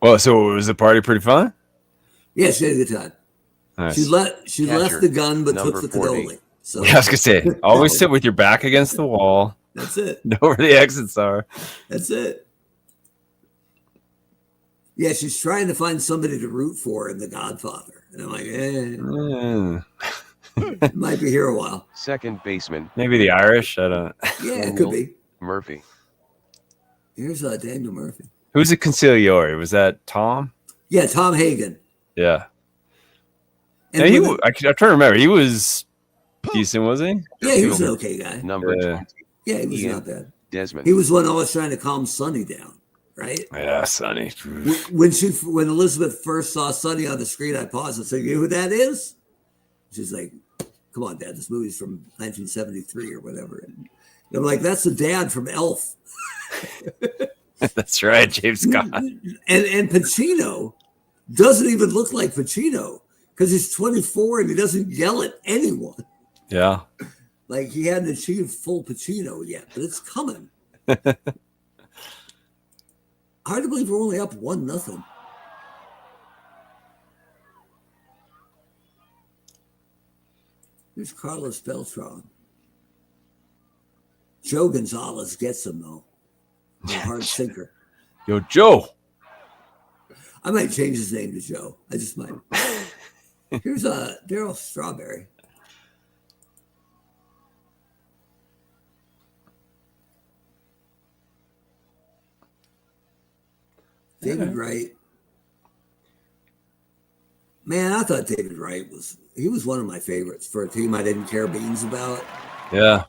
Well, so was the party pretty fun? Yeah, she had a good time. Nice. She left the gun but took the cannoli. So yeah, I was gonna say, always sit with your back against the wall. That's it. Know where the exits are. That's it. Yeah, she's trying to find somebody to root for in The Godfather. And I'm like, might be here a while. Second baseman. Maybe the Irish. I don't. Yeah, it could be. Murphy. Here's Daniel Murphy. Who's the consigliere? Was that Tom? Yeah, Tom Hagen. Yeah. And I'm trying to remember. He was decent, was he? Yeah, he was an okay guy. Number 20. Yeah, he was not bad. Desmond. He was one always trying to calm Sonny down, right? Yeah, Sonny. When Elizabeth first saw Sonny on the screen, I paused and said, "You know who that is?" She's like, "Come on, Dad, this movie's from 1973 or whatever." And I'm like, "That's the dad from Elf." That's right, James Scott. And Pacino doesn't even look like Pacino. because he's 24 and he doesn't yell at anyone. Yeah. Like he hadn't achieved full Pacino yet, but it's coming. Hard to believe we're only up 1-0. Here's Carlos Beltran. Gio Gonzalez gets him, though. A hard sinker. Yo, Joe. I might change his name to Joe. I just might. Here's Darryl Strawberry. David Wright. Man, I thought David Wright was one of my favorites for a team I didn't care beans about. Yeah.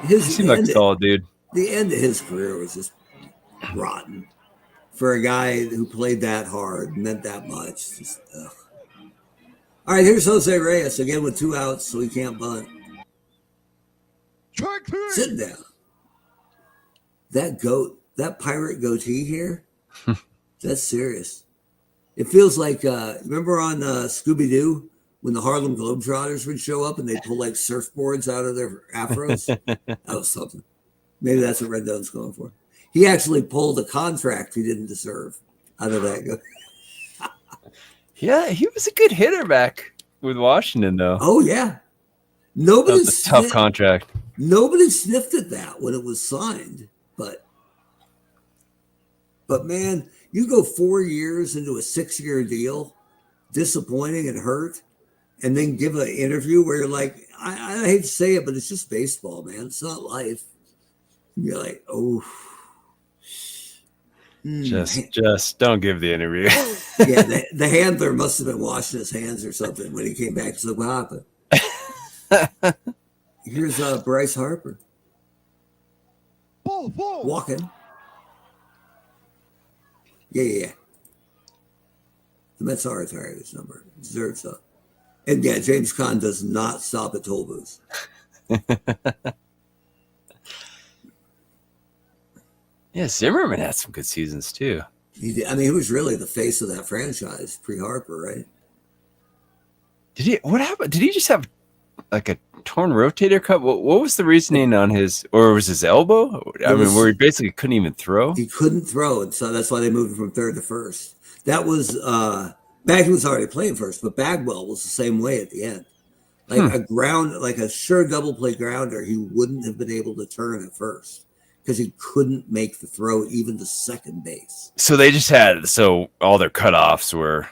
He seemed like a solid dude. The end of his career was just rotten for a guy who played that hard, meant that much. Just, ugh. All right, here's Jose Reyes again with 2 outs, so he can't bunt. Sitting down. That pirate goatee here, that's serious. It feels like, remember on Scooby-Doo when the Harlem Globetrotters would show up and they'd pull like surfboards out of their afros? That was something. Maybe that's what Rendon's going for. He actually pulled a contract he didn't deserve out of that. Yeah, he was a good hitter back with Washington, though. Oh, yeah. That was a tough contract. Nobody sniffed at that when it was signed. But man, you go 4 years into a 6-year deal, disappointing and hurt, and then give an interview where you're like, I hate to say it, but it's just baseball, man. It's not life. And you're like, oh. Just don't give the interview. Yeah, the handler must have been washing his hands or something when he came back. He's like, what happened? Here's Bryce Harper. Walking. Yeah. The Mets are retiring this number. Deserves up. And yeah, James Conn does not stop at toll booths. Yeah, Zimmerman had some good seasons too. He was really the face of that franchise pre-Harper, right? What happened? Did he just have like a torn rotator cuff? What was the reasoning on his, or was his elbow? Where he basically couldn't even throw? He couldn't throw, and so that's why they moved him from third to first. That was Bagwell was already playing first, but Bagwell was the same way at the end. Like a sure double play grounder, he wouldn't have been able to turn at first because he couldn't make the throw even to second base. So they just had all their cutoffs were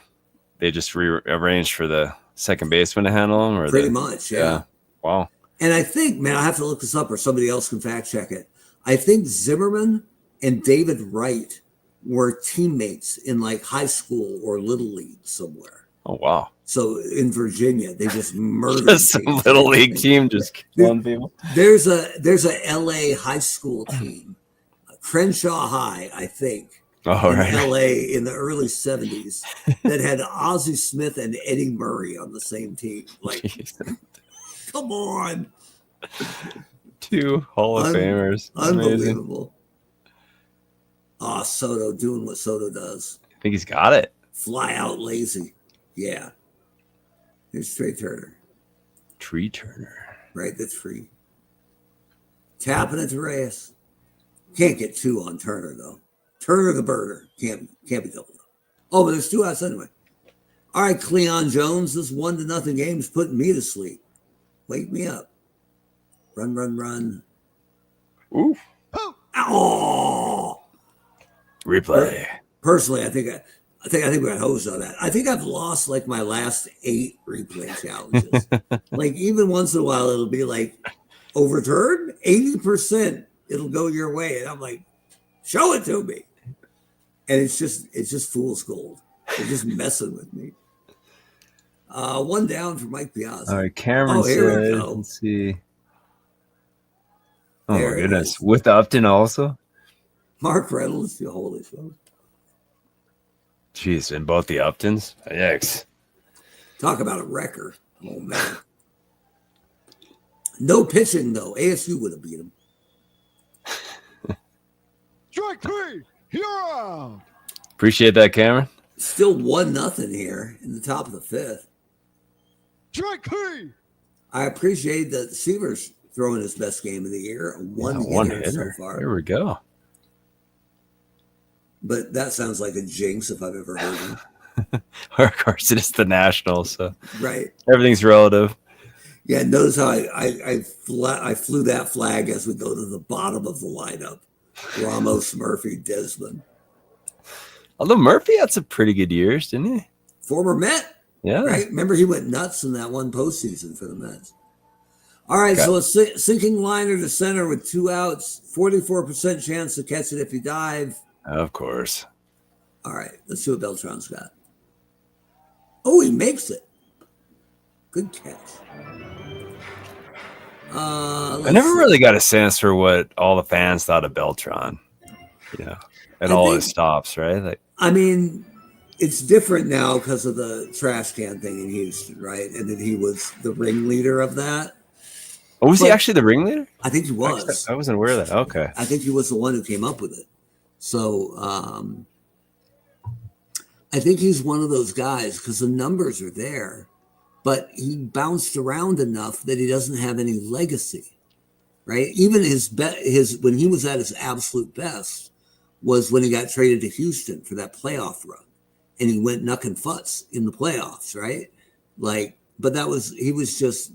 they just rearranged for the second baseman to handle them, or pretty much, yeah. Wow. And I think, man, I have to look this up, or somebody else can fact check it. I think Zimmerman and David Wright were teammates in like high school or little league somewhere. Oh wow! So in Virginia, they just murdered some little league team just killing people. There's a LA high school team, Crenshaw High, I think. Oh, in right. LA in the early 70s that had Ozzie Smith and Eddie Murray on the same team. Like, come on. 2 Hall of Famers. Unbelievable. Soto doing what Soto does. I think he's got it. Fly out lazy. Yeah. Here's Trey Turner. Tree Turner. Right, the tree. Tapping it to Reyes. Can't get 2 on Turner, though. Turner the birder. Can't be doubled up. Oh, but there's 2 outs anyway. All right, Cleon Jones. This 1-0 game is putting me to sleep. Wake me up. Run. Oof. Oh. Replay. Personally, I think we got hosed on that. I think I've lost like my last 8 replay challenges. Like even once in a while, it'll be like overturned 80%. It'll go your way, and I'm like, show it to me. And it's just fool's gold. They're just messing with me. 1 down for Mike Piazza. All right, Cameron says, let's see. Oh, there my goodness. With Upton also? Mark Reynolds, the holy phone. Jeez, and both the Uptons? Yikes. Talk about a wrecker. Oh, man. No pitching, though. ASU would have beat him. Strike 3. You're out. Appreciate that, Cameron. Still 1-0 here in the top of the 5th. Strike 3. I appreciate that Seaver's throwing his best game of the year. One hitter so far. There we go. But that sounds like a jinx if I've ever heard one. Of course, it is the Nationals, so right. Everything's relative. Yeah, notice how I flew that flag as we go to the bottom of the lineup. Ramos, Murphy, Desmond. Although Murphy had some pretty good years, didn't he? Former Met. Yeah. Right? Remember, he went nuts in that one postseason for the Mets. All right, so a sinking liner to center with 2 outs, 44% chance to catch it if you dive. Of course. All right, let's see what Beltran's got. Oh, he makes it. Good catch. I never really got a sense for what all the fans thought of Beltran, at all his stops, right? Like, I mean, it's different now because of the trash can thing in Houston, right? And then he was the ringleader of that. Oh, was he actually the ringleader? I think he was. I wasn't aware of that. Okay. I think he was the one who came up with it. So I think he's one of those guys because the numbers are there, but he bounced around enough that he doesn't have any legacy, right? Even his when he was at his absolute best was when he got traded to Houston for that playoff run, and he went knuck and futz in the playoffs, right? Like, but he was just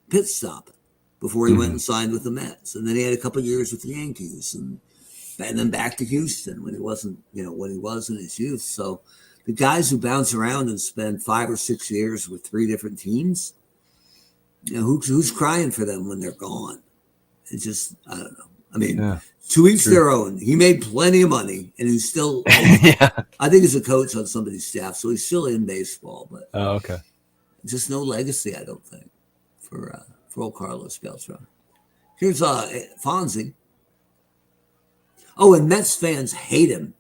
pit stopping before he went and signed with the Mets, and then he had a couple of years with the Yankees, and then back to Houston when he wasn't, when he was in his youth. So the guys who bounce around and spend 5 or 6 years with 3 different teams, who's crying for them when they're gone? It's just, I don't know. I mean, to each their own. He made plenty of money, and he's still, I think he's a coach on somebody's staff, so he's still in baseball. But okay, just no legacy, I don't think, for old Carlos Beltran. Here's Fonzie. Oh, and Mets fans hate him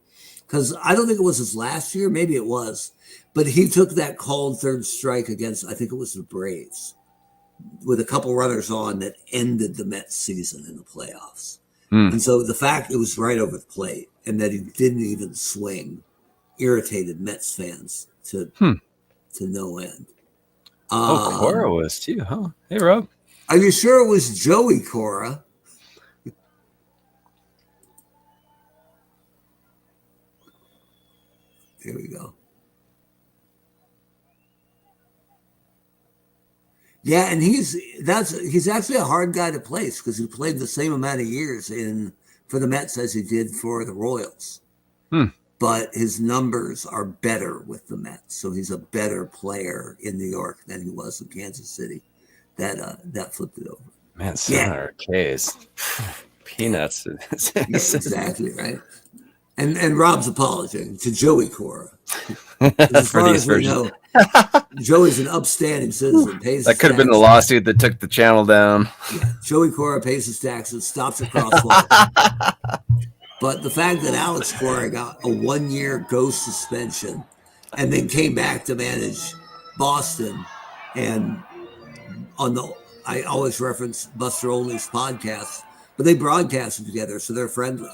because I don't think it was his last year. Maybe it was. But he took that called third strike against, I think it was the Braves, with a couple runners on that ended the Mets season in the playoffs. And so the fact it was right over the plate and that he didn't even swing irritated Mets fans to no end. Cora was too, huh? Hey, Rob. Are you sure it was Joey Cora? Here we go. Yeah, and he's actually a hard guy to place because he played the same amount of years for the Mets as he did for the Royals. But his numbers are better with the Mets, so he's a better player in New York than he was in Kansas City. That flipped it over. Man, center case. Peanuts. Yeah, exactly, right. And Rob's apology to Joey Cora. As far as we know, Joey's an upstanding citizen. Pays that could have been the lawsuit that took the channel down. Yeah, Joey Cora pays his taxes, stops at crosswalk. But the fact that Alex Cora got a 1-year ghost suspension and then came back to manage Boston, and I always reference Buster Olney's podcast, but they broadcast together, so they're friendly.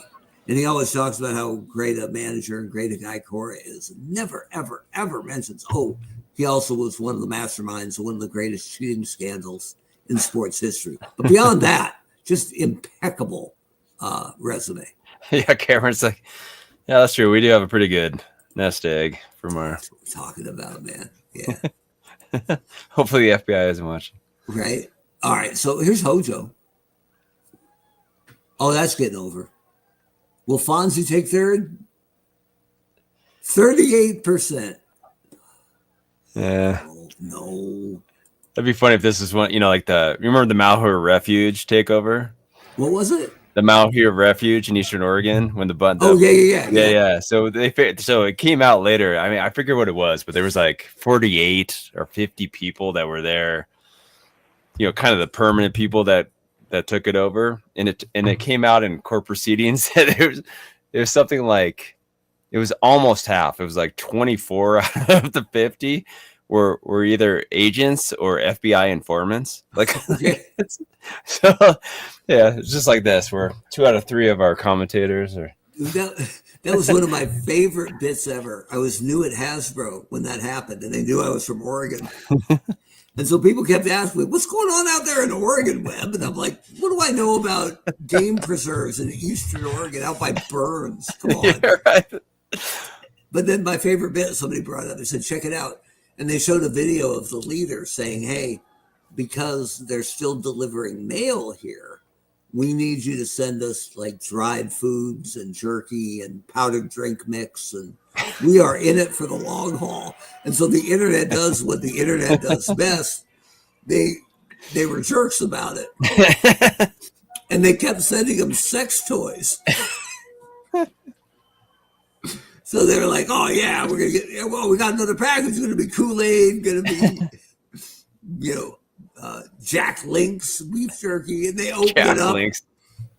And he always talks about how great a manager and great a guy Cora is. And never, ever, ever mentions, he also was one of the masterminds of one of the greatest cheating scandals in sports history. But beyond that, just impeccable resume. Yeah, Cameron's like, yeah, that's true. We do have a pretty good nest egg from our... That's what we're talking about, man. Yeah. Hopefully the FBI isn't watching. Right. All right, so here's Hojo. Oh, that's getting over. Will Fonzie take third? 38%. Yeah. Oh, no. That'd be funny if this is one, like remember the Malheur Refuge takeover? What was it? The Malheur Refuge in Eastern Oregon when the yeah. So it came out later. I mean, I forget what it was, but there was like 48 or 50 people that were there. Kind of the permanent people that took it over, and it came out in court proceedings that it was something like it was almost half. It was like 24 out of the 50 were either agents or FBI informants. It's just like this. Where 2 out of 3 of our commentators are. That was one of my favorite bits ever. I was new at Hasbro when that happened, and they knew I was from Oregon. And so people kept asking me, what's going on out there in Oregon, Webb? And I'm like, what do I know about game preserves in eastern Oregon out by Burns? Come on. Yeah, right. But then my favorite bit, somebody brought up, they said, check it out. And they showed a video of the leader saying, hey, because they're still delivering mail here, we need you to send us like dried foods and jerky and powdered drink mix. And we are in it for the long haul. And so the internet does what the internet does best. They were jerks about it. And they kept sending them sex toys. So they were like, oh, yeah, we're going to get, well, we got another package. It's going to be Kool-Aid, going to be, Jack Link's beef jerky. And they open it up. Link's.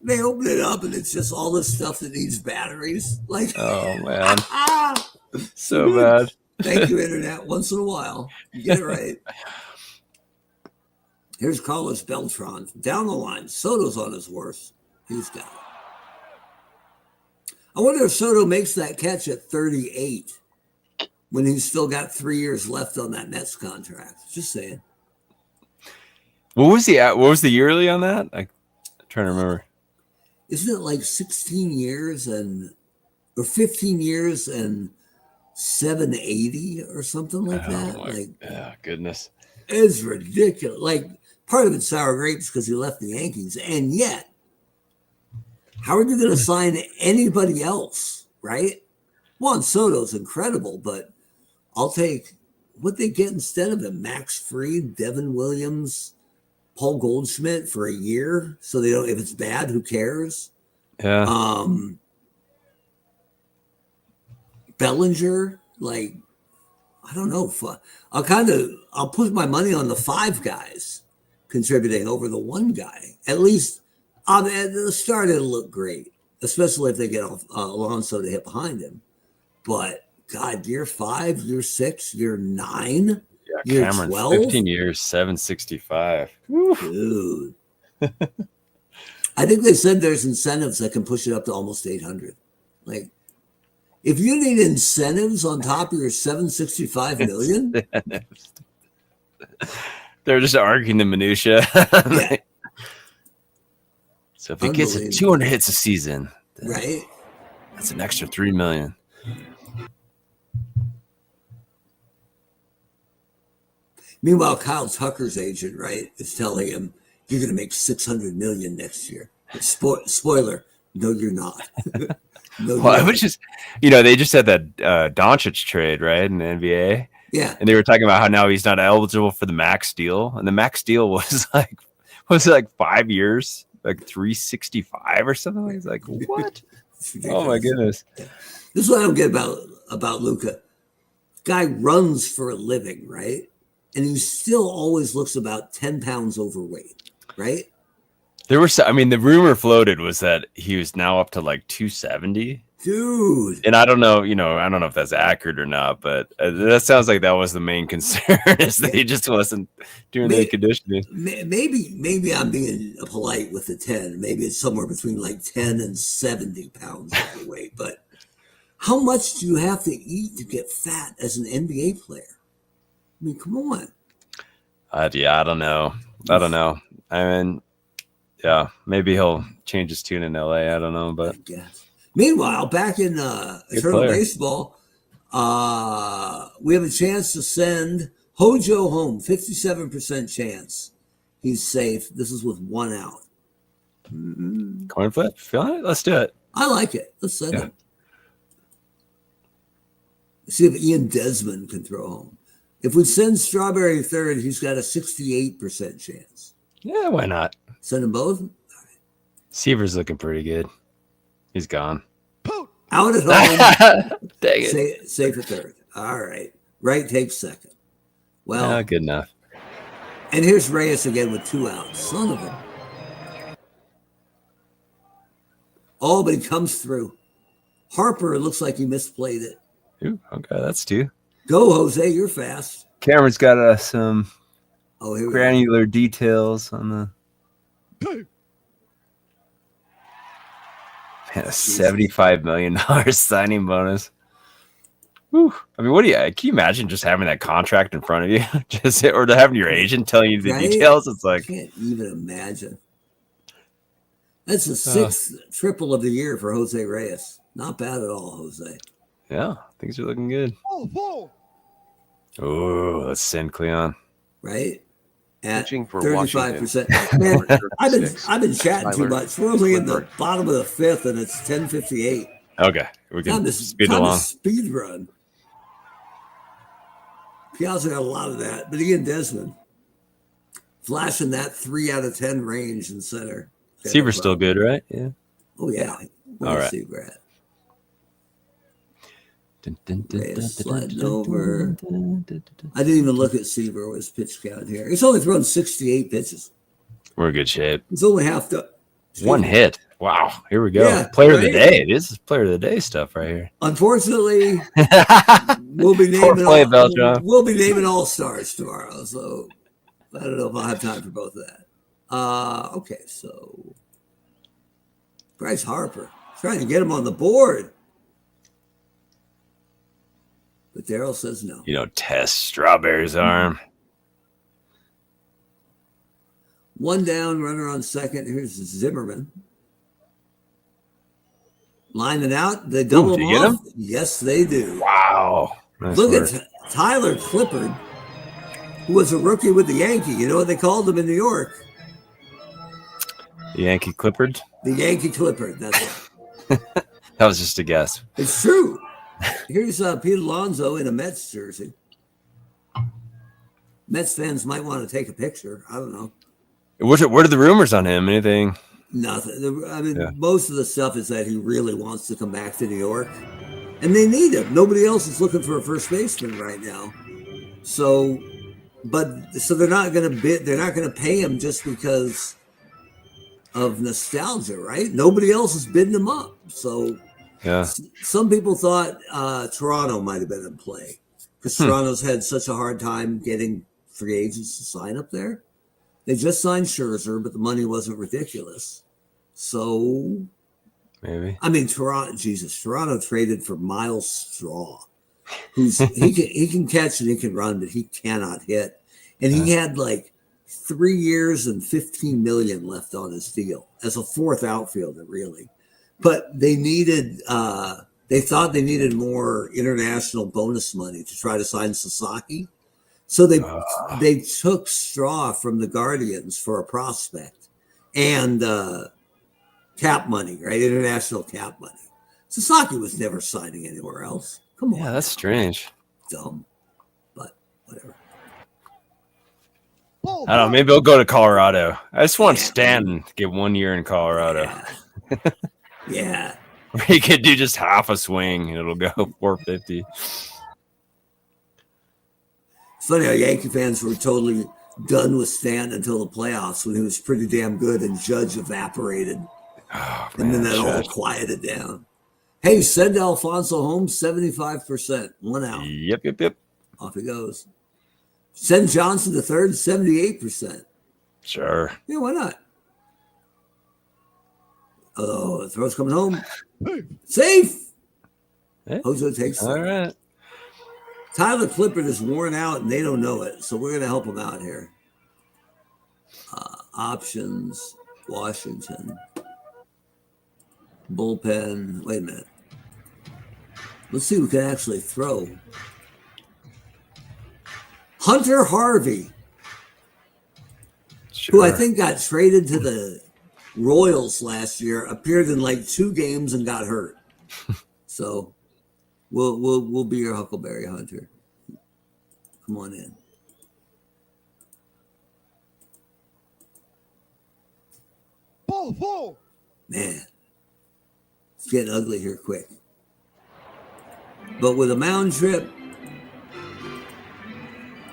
They open it up, and it's just all this stuff that needs batteries. Like, oh, man. So bad. Thank you, internet. Once in a while. You get it right. Here's Carlos Beltran. Down the line. Soto's on his worst. He's got it. I wonder if Soto makes that catch at 38 when he's still got 3 years left on that Mets contract. Just saying. What was the yearly on that? I'm trying to remember. Isn't it like 16 years or 15 years and 780 or something like that? Like, goodness. It's ridiculous. Like, part of it's sour grapes because he left the Yankees. And yet, how are you going to sign anybody else, right? Juan Soto's incredible, but I'll take what they get instead of him. Max Fried, Devin Williams, Paul Goldschmidt for a year. So they don't, if it's bad, who cares? Yeah. Bellinger, like, I don't know. I'll put my money on the 5 guys contributing over the 1 guy. At least at the start, it'll look great, especially if they get Alonso to hit behind him. But God, year 5, year 6, year 9, year Cameron, 12, 15 years, 765. Dude. I think they said there's incentives that can push it up to almost 800. Like, if you need incentives on top of your 765 million, they're just arguing the minutia. Yeah. So if he gets 200 hits a season, right, that's an extra $3 million. Meanwhile, Kyle Tucker's agent, right, is telling him you're going to make $600 million next year. Spoiler: no, you're not. No, well, it was just, they just had that Doncic trade, right, in the NBA. Yeah, and they were talking about how now he's not eligible for the max deal, and the max deal was like 5 years, like 365 or something. It's like, what? Oh my goodness! This is what I don't get about Luka. Guy runs for a living, right? And he still always looks about 10 pounds overweight, right? There were, the rumor floated was that he was now up to like 270. Dude. And I don't know, I don't know if that's accurate or not, but that sounds like that was the main concern is that he just wasn't doing the conditioning. Maybe I'm being polite with the 10. Maybe it's somewhere between like 10 and 70 pounds overweight. But how much do you have to eat to get fat as an NBA player? I mean, come on. Yeah, I don't know. Yeah, maybe he'll change his tune in LA. I don't know, but meanwhile, back in Eternal Baseball, we have a chance to send Hojo home. 57% chance he's safe. This is with 1 out. Coin flip, feeling it? Let's do it. I like it. Let's send him. Let's see if Ian Desmond can throw home. If we send Strawberry third, he's got a 68% chance. Yeah, why not? Send them both? All right. Seaver's looking pretty good. He's gone. Out at home. Dang it. Safe at third. All right. Right takes second. Well, good enough. And here's Reyes again with 2 outs. Son of a. Oh, but he comes through. Harper, it looks like he misplayed it. Ooh, okay, that's 2. Go, Jose. You're fast. Cameron's got some granular go. details on the. Man, a $75 million signing bonus. Whew. I mean, can you imagine just having that contract in front of you, or to having your agent telling you the details? It's like, I can't even imagine. That's the sixth triple of the year for Jose Reyes. Not bad at all, Jose. Yeah, things are looking good. Oh, let's send Cleon. Right? At Pitching for 35%. Man, I've been chatting too much. We're only in the bottom of the fifth, and it's 10:58. Okay, we can speed along. Speed run. Piazza got a lot of that, but he and Desmond flashing that 3 out of 10 range in center. Seaver's still good, right? Yeah. Oh yeah. All right. Seaver at? Sliding over. I didn't even look at Seaver with his pitch count here. He's only thrown 68 pitches. We're in good shape. He's only half done. One hit. Wow. Here we go. Yeah, player of the day. This is player of the day stuff right here. Unfortunately, we'll be naming all-stars tomorrow. So I don't know if I'll have time for both of that. Okay, so Bryce Harper trying to get him on the board. But Daryl says no. Test Strawberry's arm. One down, runner on second. Here's Zimmerman. Lining out. They double him off. Yes, they do. Wow. Nice Look work. at Tyler Clippard, who was a rookie with the Yankee. You know what they called him in New York? The Yankee Clippard? The Yankee Clippard. That's it. That was just a guess. It's true. Here's Pete Alonso in a Mets jersey. Mets fans might want to take a picture. I don't know. What are the rumors on him? Anything? Nothing. I mean, most of the stuff is that he really wants to come back to New York, and they need him. Nobody else is looking for a first baseman right now. So they're not going to bid. They're not going to pay him just because of nostalgia, right? Nobody else is bidding him up. So yeah, some people thought Toronto might have been in play because Toronto's had such a hard time getting free agents to sign up there. They just signed Scherzer, but the money wasn't ridiculous. So maybe. I mean, Toronto traded for Miles Straw, he can catch and he can run, but he cannot hit. And he had like 3 years and $15 million left on his deal as a fourth outfielder, really. But they thought they needed more international bonus money to try to sign Sasaki. So they took Straw from the Guardians for a prospect and cap money, right? International cap money. Sasaki was never signing anywhere else. Come on. Yeah, that's strange. Dumb, but whatever. I don't know. Maybe I'll go to Colorado. I just want Stanton to get 1 year in Colorado. Yeah. Where he could do just half a swing and it'll go 450. It's funny how Yankee fans were totally done with Stanton until the playoffs when he was pretty damn good and Judge evaporated. Oh, and then that all quieted down. Hey, send Alfonso home 75%. 1 out. Yep. Off he goes. Send Johnson to third, 78%. Sure. Yeah, why not? Oh, the throw's coming home. Safe. Hey. Jose takes it. All right. Tyler Clippard is worn out and they don't know it, so we're going to help him out here. Options, Washington. Bullpen. Wait a minute. Let's see who can actually throw. Hunter Harvey, who I think got traded to the Royals last year, appeared in like 2 games and got hurt. So we'll be your Huckleberry Hunter. Come on in. Ball. Man, it's getting ugly here quick. But with a mound trip,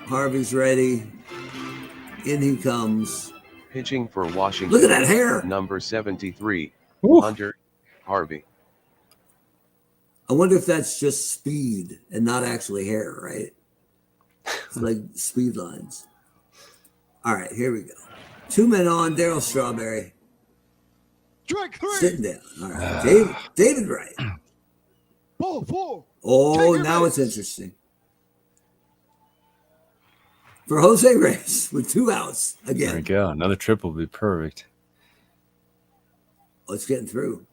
Harvey's ready. In he comes. Pitching for Washington. Look at that hair. Number 73, Ooh. Hunter Harvey. I wonder if that's just speed and not actually hair, right? It's like speed lines. All right, here we go. 2 men on, Daryl Strawberry. Strike 3. Sitting down. All right. David Wright. Ball 4. Oh, now it's interesting. For Jose Reyes with 2 outs again. There we go. Another triple would be perfect. Oh, it's getting through.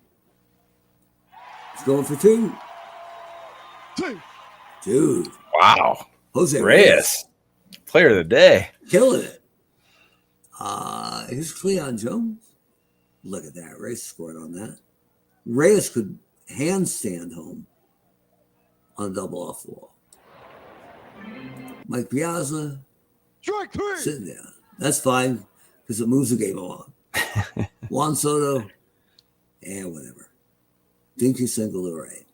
It's going for 2. Dude. Wow. Jose Reyes. Player of the day. Killing it. Here's Cleon Jones. Look at that. Reyes scored on that. Reyes could handstand home on a double off the wall. Mike Piazza. Strike 3. Sitting down. That's fine because it moves the game along. Juan Soto. And whatever. Dinky single to right.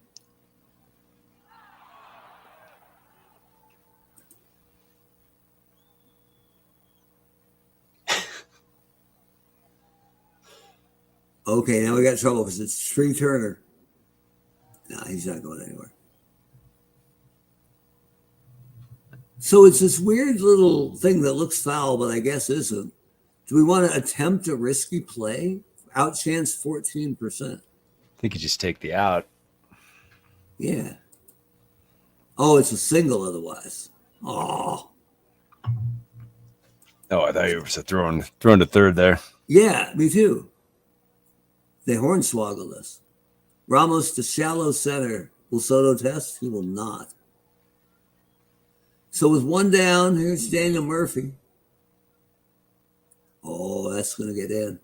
Okay, now we got trouble because it's Tree Turner. No, he's not going anywhere. So it's this weird little thing that looks foul, but I guess isn't. Do we want to attempt a risky play? Out chance 14%. I think you just take the out. Yeah. Oh, it's a single otherwise. Oh, I thought you were throwing to third there. yeah, me too. They hornswoggled us. Ramos to shallow center. Will Soto test? He will not. So with 1 down, here's Daniel Murphy. Oh, that's going to get in.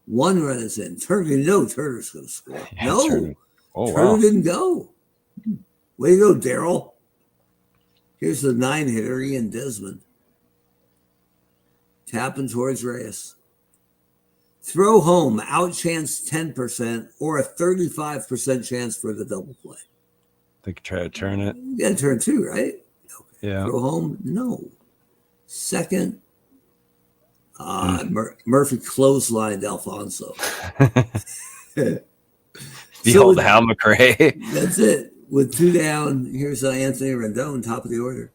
1 run is in. Turner's going to score. Yeah, no, Turner. Oh, Turner wow. didn't go. Way to go, Daryl. Here's the 9-hitter, Ian Desmond. Tapping towards Reyes. Throw home, out chance 10% or a 35% chance for the double play. I think try to turn it. You got to turn 2, right? Okay. Yeah. Throw home, no. Second, Murphy clotheslined Alfonso. Behold Hal McRae. That's it. With 2 down, here's Anthony Rendon, top of the order.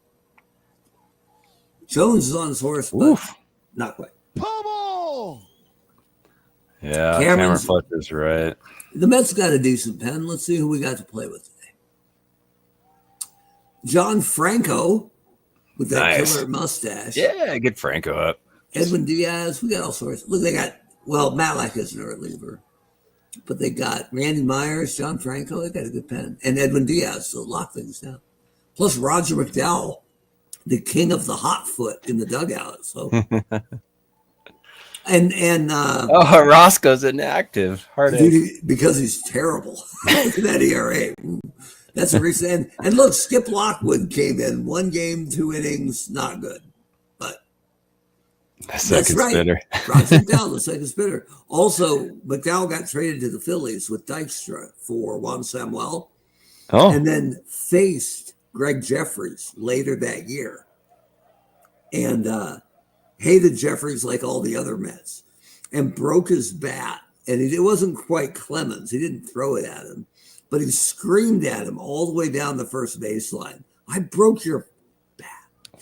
Jones is on his horse, but not quite. Pummel! Yeah, Cameron Fletcher's right. The Mets got a decent pen. Let's see who we got to play with today. John Franco with that killer mustache. Yeah, get Franco up. Edwin Diaz. We got all sorts. Look, they got, Matlack isn't a reliever, but they got Randy Myers, John Franco. They got a good pen. And Edwin Diaz to lock things down. Plus Roger McDowell, the king of the hot foot in the dugout. So. And Roscoe's inactive. Because he's terrible. Look at that ERA. That's a reason. And look, Skip Lockwood came in 1 game, 2 innings, not good. But the second spinner. Roger McDowell, the second spinner. Also, McDowell got traded to the Phillies with Dykstra for Juan Samuel. Oh. And then faced Greg Jeffries later that year. And hated Jeffries like all the other Mets and broke his bat. And it wasn't quite Clemens. He didn't throw it at him, but he screamed at him all the way down the first baseline. I broke your bat.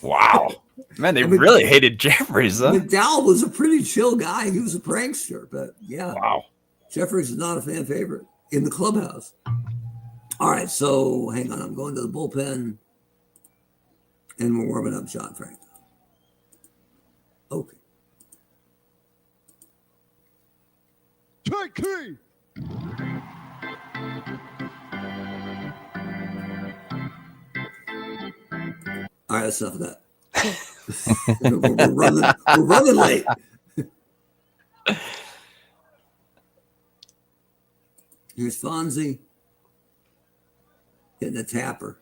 Wow. Man, they really hated Jeffries, huh? McDowell was a pretty chill guy. He was a prankster, but yeah. Wow. Jeffries is not a fan favorite in the clubhouse. All right, so hang on. I'm going to the bullpen and we're warming up John Franco. Okay. Strike 3. All right, that's enough of that. we're running late. Here's Fonzie hitting a tapper.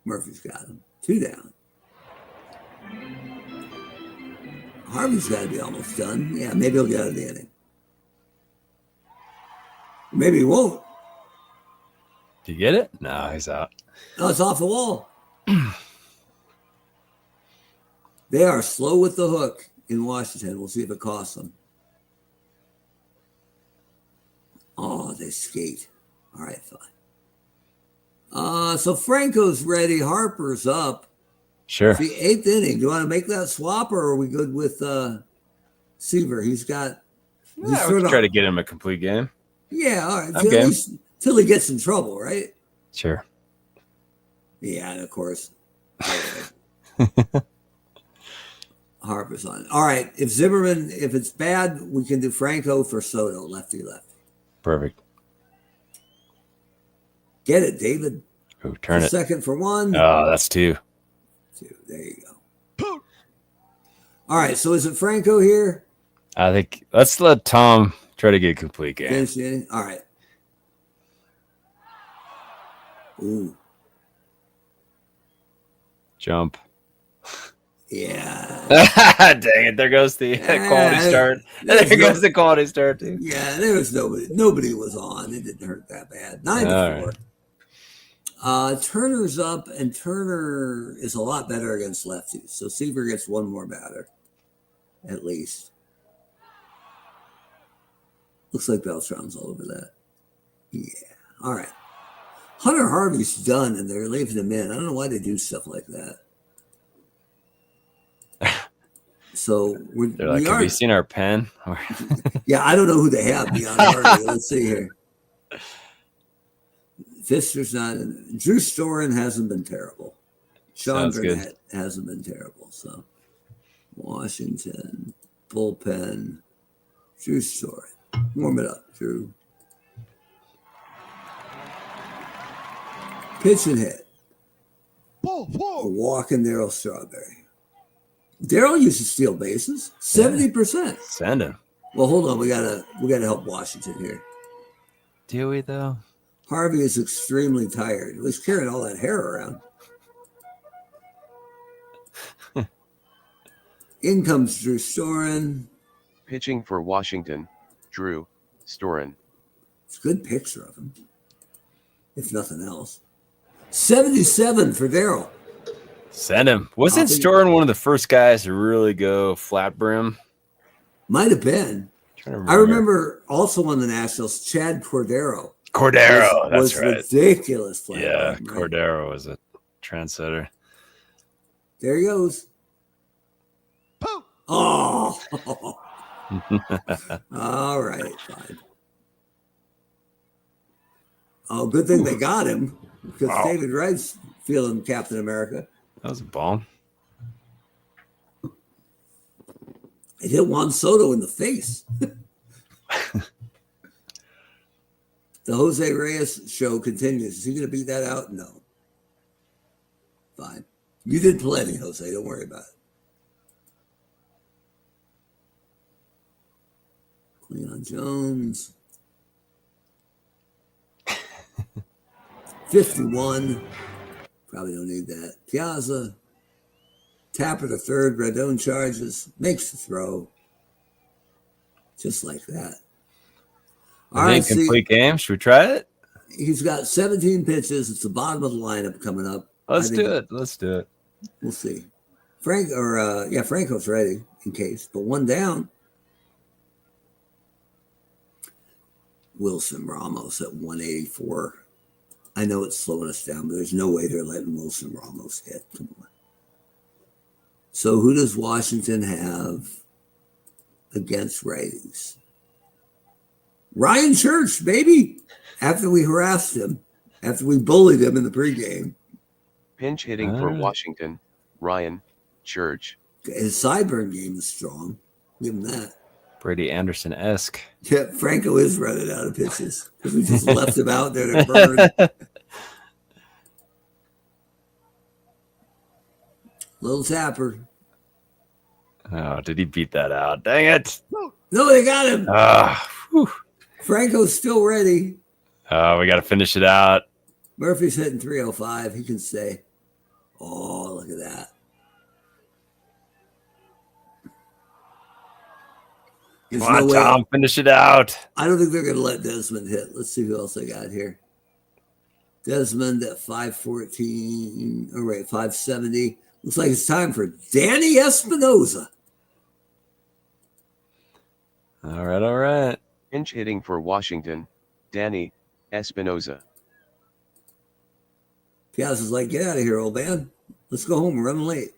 Murphy's got him. 2 down. Harvey's got to be almost done. Yeah, maybe he'll get out of the inning. Maybe he won't. Did you get it? No, he's out. No, it's off the wall. They are slow with the hook in Washington. We'll see if it costs them. Oh, they skate. All right, fine. So Franco's ready. Harper's up. Sure. The 8th inning. Do you want to make that swap, or are we good with Seaver? He's got. Yeah, we can try to get him a complete game. Yeah, all right. Okay. Till he gets in trouble, right? Sure. Yeah, and of course. Harper's on. All right. If it's bad, we can do Franco for Soto, lefty. Perfect. Get it, David. Ooh, turn it. Second for one. Oh, that's two. There you go. All right. So is it Franco here? I think let's let Tom try to get a complete game. All right. Ooh. Jump. Yeah. Dang it. There goes the quality start. There goes the quality start, too. Yeah, there was nobody was on. It didn't hurt that bad. 9-4. Right. Turner's up, and Turner is a lot better against lefties. So Seaver gets one more batter, at least. Looks like Beltran's all over that. Yeah. All right. Hunter Harvey's done, and they're leaving him in. I don't know why they do stuff like that. So have you seen our pen? Yeah, I don't know who they have beyond Harvey. Let's see here. Fister's not in. Drew Storen hasn't been terrible. Sean Burnett hasn't been terrible. So Washington, bullpen, Drew Storen. Warm it up, Drew. Pitch and hit. Ball four. A walk in Darryl Strawberry. Darryl used to steal bases. 70%. Send him. Well, hold on. We gotta help Washington here. Do we though? Harvey is extremely tired. He's carrying all that hair around. In comes Drew Storen. Pitching for Washington, Drew Storen. It's a good picture of him, if nothing else. 77 for Darryl. Send him. Wasn't Storen one of the first guys to really go flat brim? Might have been. I remember also on the Nationals, Chad Cordero. That's right. Ridiculous flat brim, right? Cordero was a trendsetter. There he goes. Oh. All right, fine. Oh, good thing they got him because David Wright's feeling Captain America. That was a bomb. It hit Juan Soto in the face. The Jose Reyes show continues. Is he going to beat that out? No. Fine. You did plenty, Jose. Don't worry about it. Leon Jones. 51. Probably don't need that. Piazza. Tapper to third. Radon charges. Makes the throw. Just like that. All right, complete game. Should we try it? He's got 17 pitches. It's the bottom of the lineup coming up. Let's do it. We'll see. Franco's ready in case. But one down. Wilson Ramos at 184. I know it's slowing us down, but there's no way they're letting Wilson Ramos hit. Come on. So who does Washington have against righties? Ryan Church, baby. After we harassed him, after we bullied him in the pregame. Pinch hitting for Washington, Ryan Church. His sideburn game is strong. Give him that. Brady Anderson-esque. Yeah, Franco is running out of pitches because we just left him out there to burn. Little Tapper. Oh, did he beat that out? Dang it. No, they got him. Whew. Franco's still ready. Oh, we got to finish it out. Murphy's hitting 305. He can stay. Oh, look at that. Come on, Tom, finish it out. I don't think they're going to let Desmond hit. Let's see who else they got here. Desmond at 514. All right, 570. Looks like it's time for Danny Espinosa. All right. Pinch hitting for Washington, Danny Espinosa. Piazza's like, get out of here, old man. Let's go home. We're running late.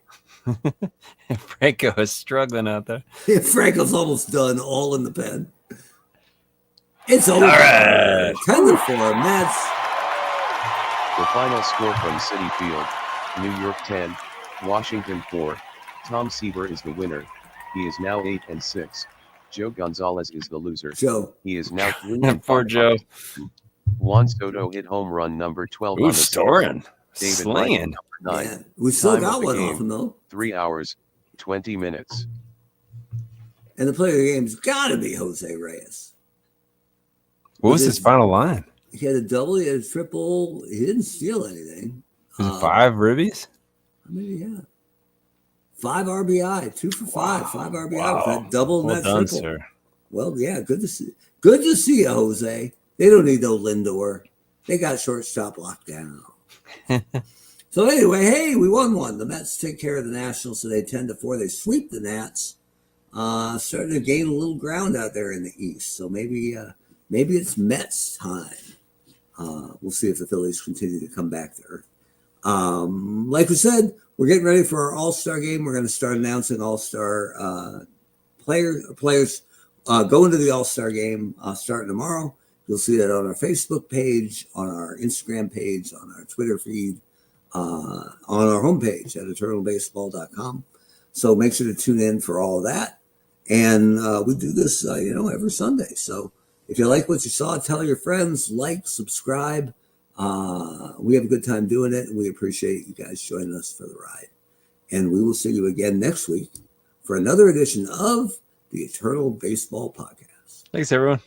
Franco is struggling out there. Yeah, Franco's almost done, all in the pen. It's over. All right. 10-4 Mets. The final score from Citi Field, New York 10, Washington 4. Tom Seaver is the winner. He is now 8-6. Gio Gonzalez is the loser. Joe. He is now 3-5. Poor Joe. Juan Soto hit home run number 12 Ooh, on the Storin. David Slinging. number 9. Yeah, we still Time got of the one game, off him, though. 3 hours, 20 minutes. And the player of the game's got to be Jose Reyes. What was his final line? He had a double, he had a triple. He didn't steal anything. Was it 5 ribbies? I mean, yeah. 5 RBI, 2 for 5, 5 RBI Wow. with that double and Well that done, triple. sir. Well, yeah, good to see. Good to see you, Jose. They don't need no Lindor. They got shortstop locked down. So anyway, hey, we won one. The Mets take care of the Nationals today, 10-4. They sweep the Nats. Starting to gain a little ground out there in the East. So maybe it's Mets time. We'll see if the Phillies continue to come back to earth. Like we said, we're getting ready for our All-Star game. We're going to start announcing All-Star players going to the All-Star game starting tomorrow. You'll see that on our Facebook page, on our Instagram page, on our Twitter feed, on our homepage at eternalbaseball.com. So make sure to tune in for all of that. And we do this, every Sunday. So if you like what you saw, tell your friends, like, subscribe. We have a good time doing it, and we appreciate you guys joining us for the ride. And we will see you again next week for another edition of the Eternal Baseball Podcast. Thanks, everyone.